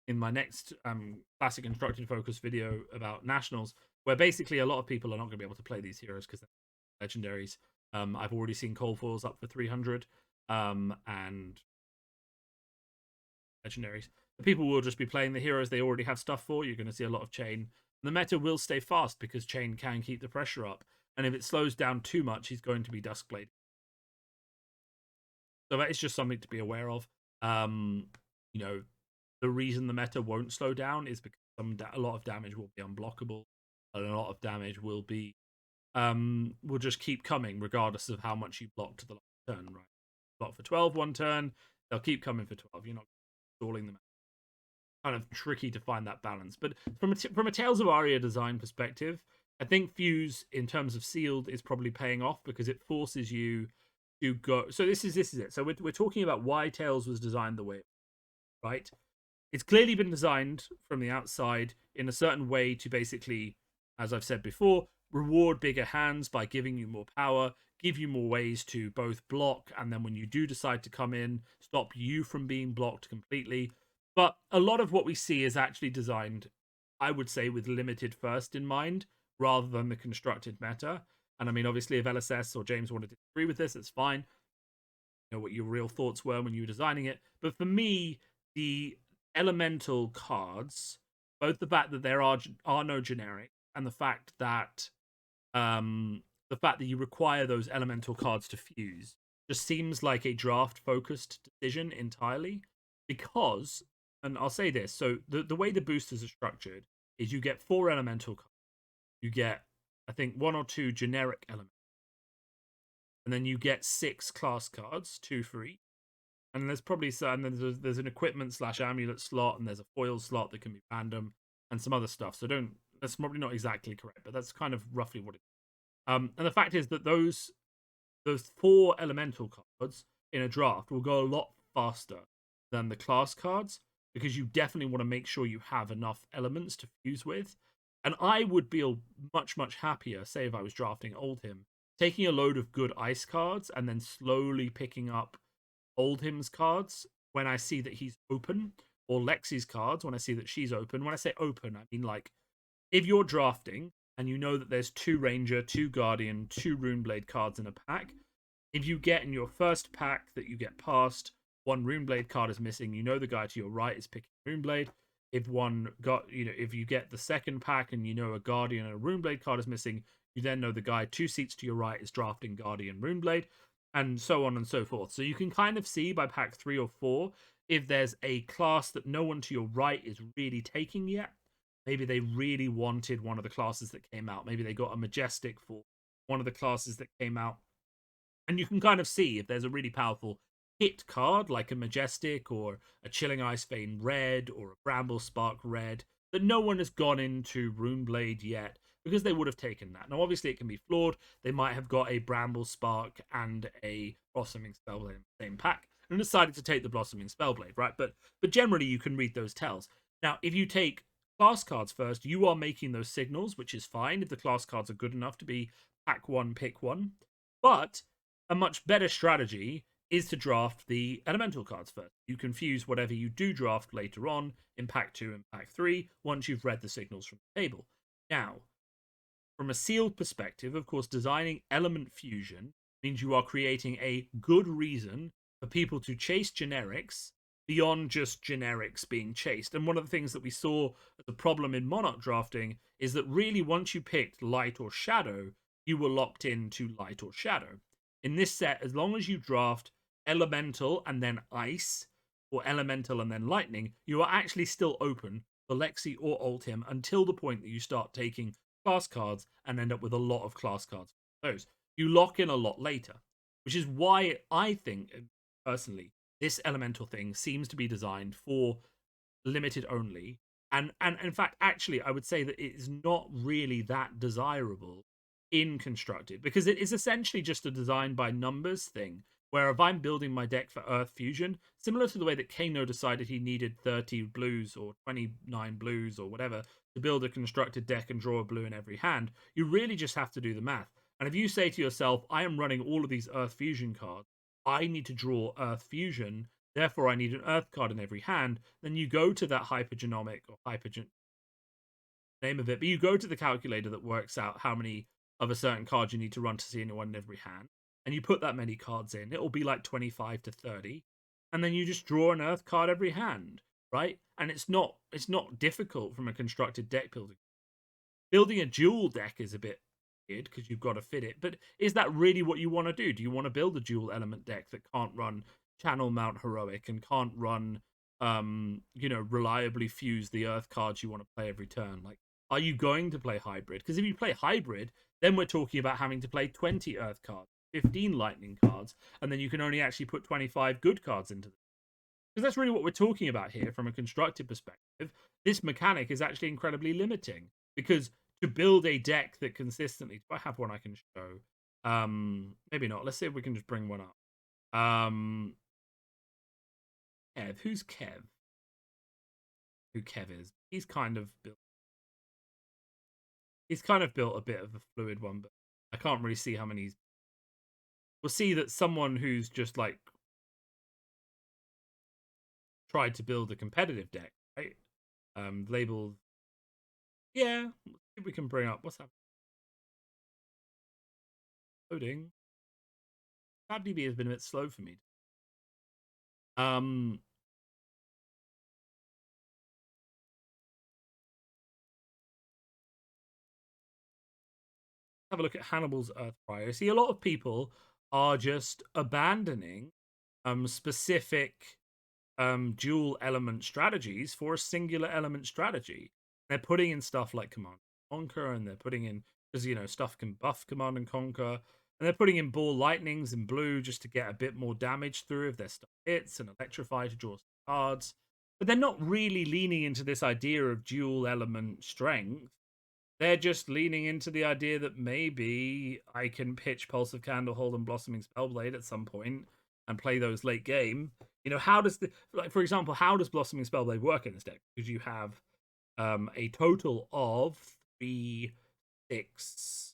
in my next classic constructed focus video about nationals, where basically a lot of people are not going to be able to play these heroes because they're legendaries. I've already seen cold foils up for 300 and legendaries. The people will just be playing the heroes they already have stuff for. You're going to see a lot of chain. The meta will stay fast because chain can keep the pressure up. and if it slows down too much, he's going to be Duskblade. So that is just something to be aware of. You know, the reason the meta won't slow down is because a lot of damage will be unblockable, and a lot of damage will just keep coming regardless of how much you block to the last turn. Right, block for 12 one turn, they'll keep coming for 12. You're not stalling them. Kind of tricky to find that balance. But from a Tales of Aria design perspective, I think Fuse in terms of sealed is probably paying off because it forces you to go. So this is it. So we're talking about why Tales was designed the way, right? It's clearly been designed from the outside in a certain way to basically, as I've said before, reward bigger hands by giving you more power, give you more ways to both block, and then when you do decide to come in, stop you from being blocked completely. But a lot of what we see is actually designed, I would say, with limited first in mind, rather than the constructed meta. And I mean, obviously, if LSS or James wanted to disagree with this, that's fine. You know what your real thoughts were when you were designing it. But for me, the elemental cards, both the fact that there are no generic, and the fact that you require those elemental cards to fuse, just seems like a draft focused decision entirely. Because, and I'll say this, so the way the boosters are structured is you get 4 elemental cards, you get, I think, 1 or 2 generic elements, and then you get 6 class cards, 2 for each. And there's probably some, and there's an equipment / amulet slot, and there's a foil slot that can be random, and some other stuff. So that's probably not exactly correct, but that's kind of roughly what it is. And the fact is that those 4 elemental cards in a draft will go a lot faster than the class cards, because you definitely want to make sure you have enough elements to fuse with. And I would be much, much happier, say if I was drafting Oldhim, taking a load of good ice cards and then slowly picking up Oldhim's cards when I see that he's open, or Lexi's cards when I see that she's open. When I say open, I mean, like, if you're drafting and you know that there's 2 Ranger, 2 Guardian, 2 Runeblade cards in a pack, if you get in your first pack that you get past, 1 Runeblade card is missing, you know the guy to your right is picking Runeblade. If if you get the second pack and you know a Guardian and a Runeblade card is missing, you then know the guy 2 seats to your right is drafting Guardian Runeblade, and so on and so forth. So you can kind of see by pack 3 or 4 if there's a class that no one to your right is really taking yet. Maybe they really wanted one of the classes that came out. Maybe they got a Majestic for one of the classes that came out. And you can kind of see if there's a really powerful hit card, like a Majestic or a Chilling Ice Vein Red or a Bramble Spark Red, that no one has gone into Runeblade yet, because they would have taken that. Now, obviously, it can be flawed. They might have got a Bramble Spark and a Blossoming Spellblade in the same pack and decided to take the Blossoming Spellblade, right? But generally, you can read those tells. Now, if you take class cards first, you are making those signals, which is fine if the class cards are good enough to be pack 1, pick 1. But a much better strategy is to draft the elemental cards first. You can fuse whatever you do draft later on in pack 2 and pack 3 once you've read the signals from the table. Now, from a sealed perspective, of course, designing element fusion means you are creating a good reason for people to chase generics beyond just generics being chased. And one of the things that we saw as a problem in Monarch drafting is that really once you picked light or shadow, you were locked into light or shadow. In this set, as long as you draft elemental and then ice, or elemental and then lightning, you are actually still open for Lexi or Oldhim until the point that you start taking class cards and end up with a lot of class cards. Those you lock in a lot later, which is why I think personally this elemental thing seems to be designed for limited only. And in fact, actually, I would say that it is not really that desirable in constructed, because it is essentially just a design by numbers thing. Where if I'm building my deck for Earth Fusion, similar to the way that Kano decided he needed 30 blues or 29 blues or whatever to build a constructed deck and draw a blue in every hand, you really just have to do the math. And if you say to yourself, I am running all of these Earth Fusion cards, I need to draw Earth Fusion, therefore I need an Earth card in every hand, then you go to that hypergenomic or name of it, but you go to the calculator that works out how many of a certain card you need to run to see anyone in every hand, and you put that many cards in, it'll be like 25 to 30, and then you just draw an Earth card every hand, right? And it's not difficult from a constructed deck building. Building a dual deck is a bit because you've got to fit it. But is that really what you want to do? Do you want to build a dual element deck that can't run Channel Mount Heroic and can't run, reliably fuse the Earth cards you want to play every turn? Like, are you going to play hybrid? Because if you play hybrid, then we're talking about having to play 20 Earth cards, 15 Lightning cards, and then you can only actually put 25 good cards into them. Because that's really what we're talking about here from a constructive perspective. This mechanic is actually incredibly limiting because to build a deck that consistently, do I have one I can show? Maybe not. Let's see if we can just bring one up. Kev, who's Kev? Who Kev is? He's kind of built a bit of a fluid one, but I can't really see how many. We'll see that someone who's just like tried to build a competitive deck, right? Labeled. Yeah, let's see if we can bring up what's happening. Loading. FABDB has been a bit slow for me. Have a look at Hannibal's Earthfire. See, a lot of people are just abandoning specific dual element strategies for a singular element strategy. They're putting in stuff like Command and Conquer, and they're putting in, because stuff can buff Command and Conquer, and they're putting in Ball Lightnings in blue just to get a bit more damage through if their stuff hits, and Electrify to draw some cards. But they're not really leaning into this idea of dual element strength. They're just leaning into the idea that maybe I can pitch Pulse of Candlehold and Blossoming Spellblade at some point and play those late game. How does for example, how does Blossoming Spellblade work in this deck? Because you have a total of 3, 6,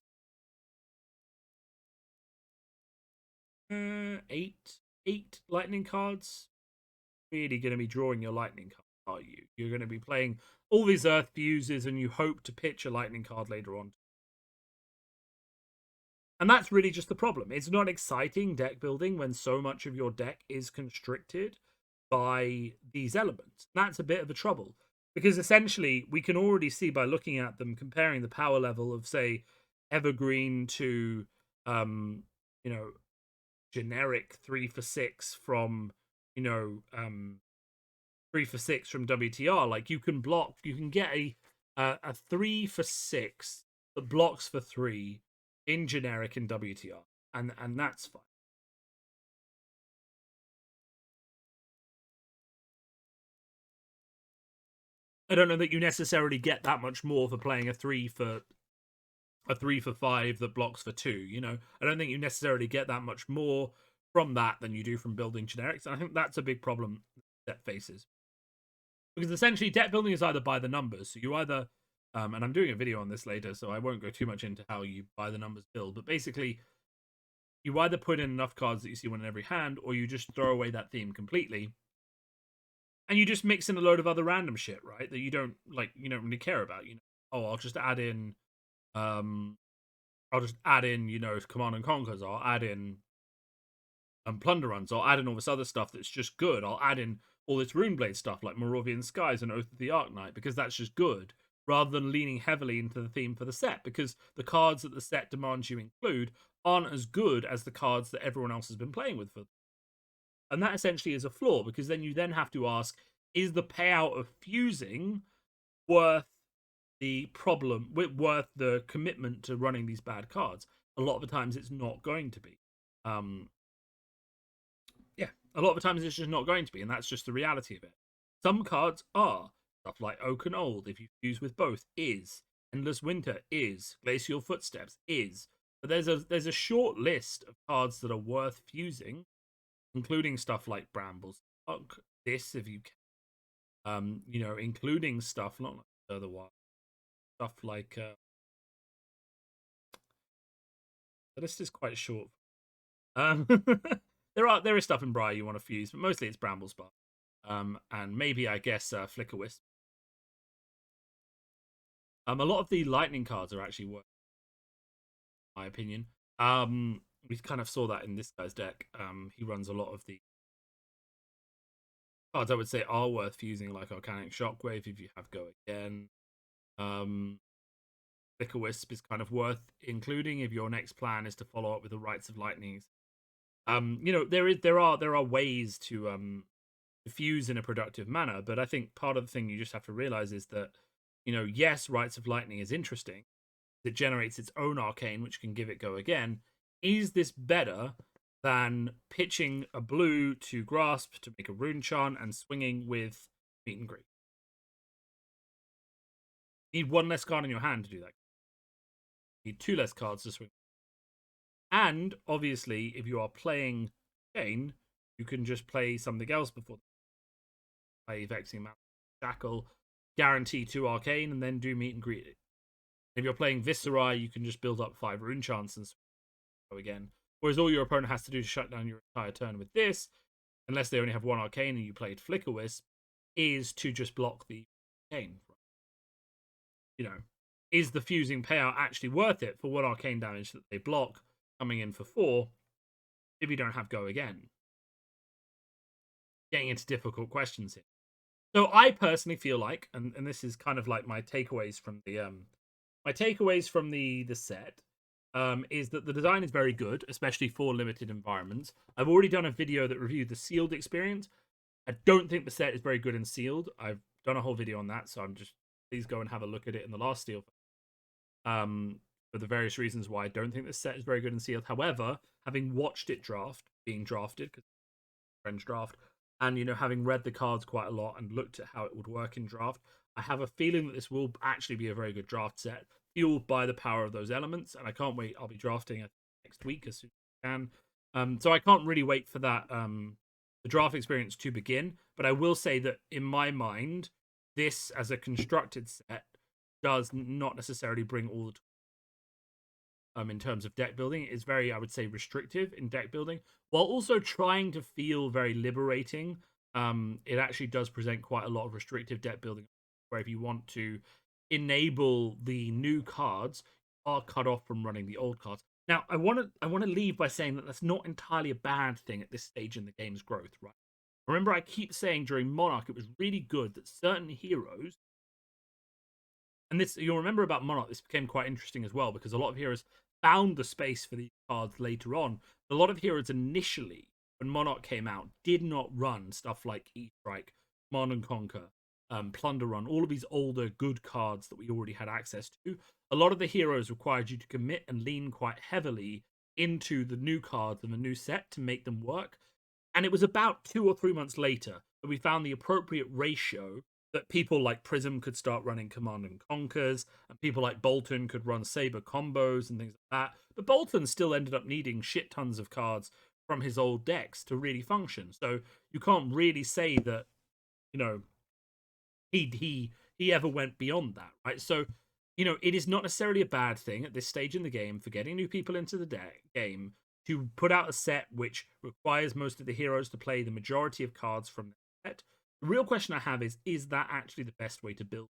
8 lightning cards. Really going to be drawing your lightning card, are you? You're going to be playing all these Earth fuses, and you hope to pitch a lightning card later on. And that's really just the problem. It's not exciting deck building when so much of your deck is constricted by these elements. That's a bit of a trouble. Because essentially, we can already see by looking at them, comparing the power level of, say, Evergreen to, generic 3 for 6 from, 3 for 6 from WTR. Like, you can get a 3 for 6 that blocks for 3 in generic in WTR, and that's fine. I don't know that you necessarily get that much more for playing a 3 for 5 that blocks for 2. I don't think you necessarily get that much more from that than you do from building generics, and I think that's a big problem that faces. Because essentially, deck building is either by the numbers. So you either, and I'm doing a video on this later, so I won't go too much into how you by the numbers build. But basically, you either put in enough cards that you see one in every hand, or you just throw away that theme completely, and you just mix in a load of other random shit, right? That you don't really care about. I'll just add in, Command and Conquers. I'll add in Plunder Runs. I'll add in all this other stuff that's just good. I'll add in all this Runeblade stuff like Moravian Skies and Oath of the Arknight because that's just good, rather than leaning heavily into the theme for the set, because the cards that the set demands you include aren't as good as the cards that everyone else has been playing with. And that essentially is a flaw, because then you then have to ask, is the payout of fusing worth the problem, worth the commitment to running these bad cards? A lot of the times it's not going to be. A lot of the times it's just not going to be, and that's just the reality of it. Some cards are. Stuff like Oak and Old, if you fuse with both, is. Endless Winter is. Glacial Footsteps is. But there's a short list of cards that are worth fusing, including stuff like Brambles. This, if you can. Including stuff, not like otherwise. Stuff like the list is quite short. There is stuff in Briar you want to fuse, but mostly it's Bramble Spark. And maybe, I guess, Flicker Wisp. A lot of the lightning cards are actually worth, in my opinion. We kind of saw that in this guy's deck. He runs a lot of the cards I would say are worth fusing, like Arcanic Shockwave if you have Go Again. Flicker Wisp is kind of worth including if your next plan is to follow up with the Rites of Lightnings. You know, there are ways to fuse in a productive manner, but I think part of the thing you just have to realize is that, you know, yes, Rites of Lightning is interesting. It generates its own arcane, which can give it go again. Is this better than pitching a blue to grasp to make a rune chant and swinging with meet and greet? You need one less card in your hand to do that. You need two less cards to swing. And obviously, if you are playing Chain, you can just play something else before. Play Vexing Mount, Shackle, guarantee 2 arcane, and then do meet and greet. If you're playing Viscerai, you can just build up 5 rune chants and go again. Whereas all your opponent has to do to shut down your entire turn with this, unless they only have 1 arcane and you played Flicker Wisp, is to just block the arcane. You know, is the fusing payout actually worth it for 1 arcane damage that they block coming in for 4 if you don't have go again? Getting into difficult questions here. So I personally feel like, and this is kind of like my takeaways from the set, is that the design is very good, especially for limited environments. I've already done a video that reviewed the sealed experience. I don't think the set is very good in sealed. I've done a whole video on that, so I'm just, please go and have a look at it in the last Steel. For the various reasons why I don't think this set is very good in sealed. However, having watched it being drafted, because French draft, and you know, having read the cards quite a lot and looked at how it would work in draft, I have a feeling that this will actually be a very good draft set, fueled by the power of those elements. And I can't wait. I'll be drafting next week as soon as I can. So I can't really wait for that the draft experience to begin. But I will say that in my mind, this as a constructed set does not necessarily bring all the in terms of deck building. It's very, I would say, restrictive in deck building, while also trying to feel very liberating. It actually does present quite a lot of restrictive deck building, where if you want to enable the new cards, you are cut off from running the old cards. Now, I want to leave by saying that that's not entirely a bad thing at this stage in the game's growth, right? Remember, I keep saying during Monarch, it was really good that certain heroes, and this you'll remember about Monarch, this became quite interesting as well, because a lot of heroes found the space for these cards later on. A lot of heroes initially, when Monarch came out, did not run stuff like E-Strike, Command and Conquer, Plunder Run, all of these older good cards that we already had access to. A lot of the heroes required you to commit and lean quite heavily into the new cards and the new set to make them work. And it was about 2 or 3 months later that we found the appropriate ratio that people like Prism could start running Command and Conquers, and people like Bolton could run Saber combos and things like that. But Bolton still ended up needing shit tons of cards from his old decks to really function. So you can't really say that, you know, he ever went beyond that, right? So, you know, it is not necessarily a bad thing at this stage in the game for getting new people into the game to put out a set which requires most of the heroes to play the majority of cards from the set. The real question I have is that actually the best way to build?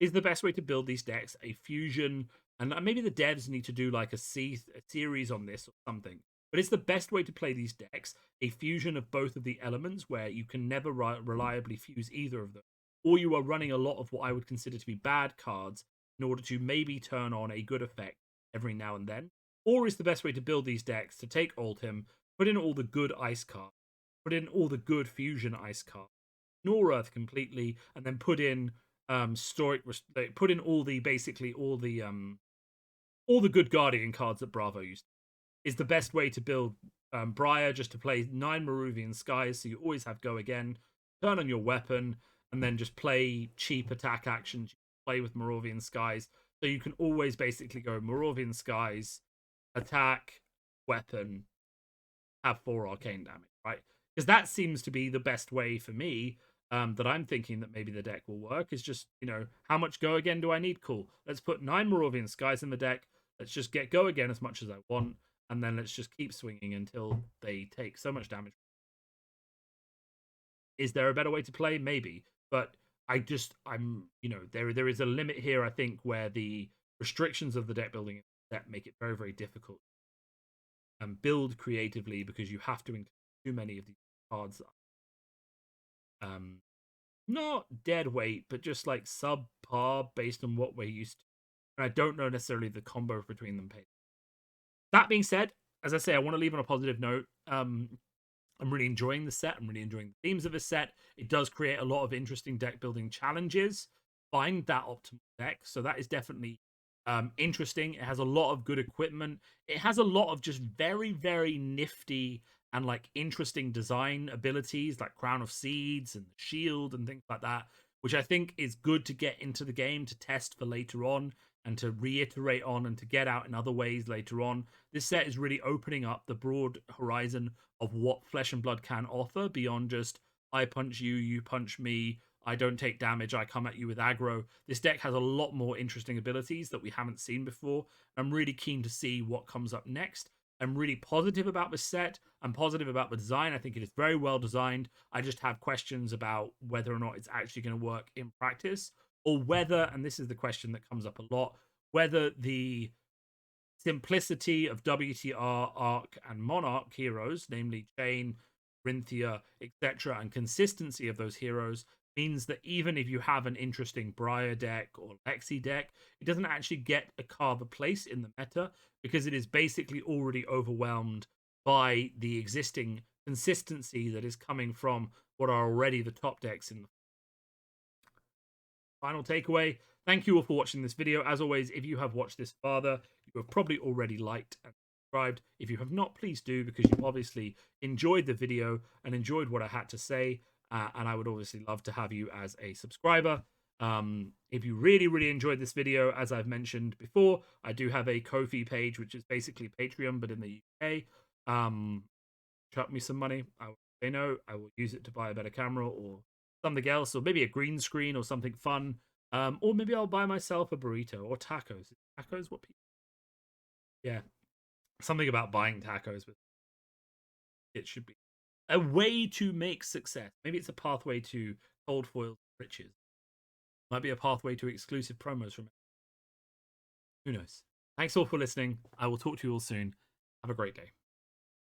Is the best way to build these decks a fusion? And maybe the devs need to do like a series on this or something. But is the best way to play these decks a fusion of both of the elements where you can never reliably fuse either of them? Or you are running a lot of what I would consider to be bad cards in order to maybe turn on a good effect every now and then? Or is the best way to build these decks to take Oldhim, put in all the good ice cards, put in all the good fusion ice cards, ignore Earth completely, and then put in put in all the all the good Guardian cards that Bravo used. Is the best way to build Briar just to play 9 Maruvian Skies, so you always have go again, turn on your weapon, and then just play cheap attack actions, play with Marovian Skies, so you can always basically go Marovian Skies, attack, weapon, have 4 arcane damage, right? Because that seems to be the best way for me. That I'm thinking that maybe the deck will work is just, you know, how much go again do I need? Cool. Let's put 9 Marovian Skies in the deck. Let's just get go again as much as I want, and then let's just keep swinging until they take so much damage. Is there a better way to play? Maybe, but you know, there is a limit here. I think where the restrictions of the deck building set make it very, very difficult and build creatively because you have to include too many of these cards. Not dead weight, but just like subpar based on what we're used to. and I don't know necessarily the combo between them. That being said, as I say, I want to leave on a positive note. I'm really enjoying the set. I'm really enjoying the themes of the set. It does create a lot of interesting deck building challenges. Find that optimal deck. So that is definitely interesting. It has a lot of good equipment. It has a lot of just very, very nifty and like interesting design abilities like Crown of Seeds and Shield and things like that, which I think is good to get into the game to test for later on and to reiterate on and to get out in other ways later on. This set is really opening up the broad horizon of what Flesh and Blood can offer beyond just I punch you, you punch me, I don't take damage, I come at you with aggro. This deck has a lot more interesting abilities that we haven't seen before. I'm really keen to see what comes up next. I'm really positive about the set. I'm positive about the design. I think it is very well designed. I just have questions about whether or not it's actually going to work in practice, or whether, and this is the question that comes up a lot, whether the simplicity of WTR, Arc, and Monarch heroes, namely Chain, Rinthia, etc., and consistency of those heroes means that even if you have an interesting Briar deck or Lexi deck, it doesn't actually get a carve a place in the meta because it is basically already overwhelmed by the existing consistency that is coming from what are already the top decks in the final takeaway. Thank you all for watching this video. As always, if you have watched this further, you have probably already liked and subscribed. If you have not, please do, because you've obviously enjoyed the video and enjoyed what I had to say. And I would obviously love to have you as a subscriber. If you really, really enjoyed this video, as I've mentioned before, I do have a Ko-fi page, which is basically Patreon, but in the UK. Chuck me some money. I will say no. I will use it to buy a better camera or something else, or maybe a green screen or something fun. Or maybe I'll buy myself a burrito or tacos. Tacos, what people? Yeah, something about buying tacos. But it should be a way to make success. Maybe it's a pathway to cold foil riches. Might be a pathway to exclusive promos from. Who knows? Thanks all for listening. I will talk to you all soon. Have a great day.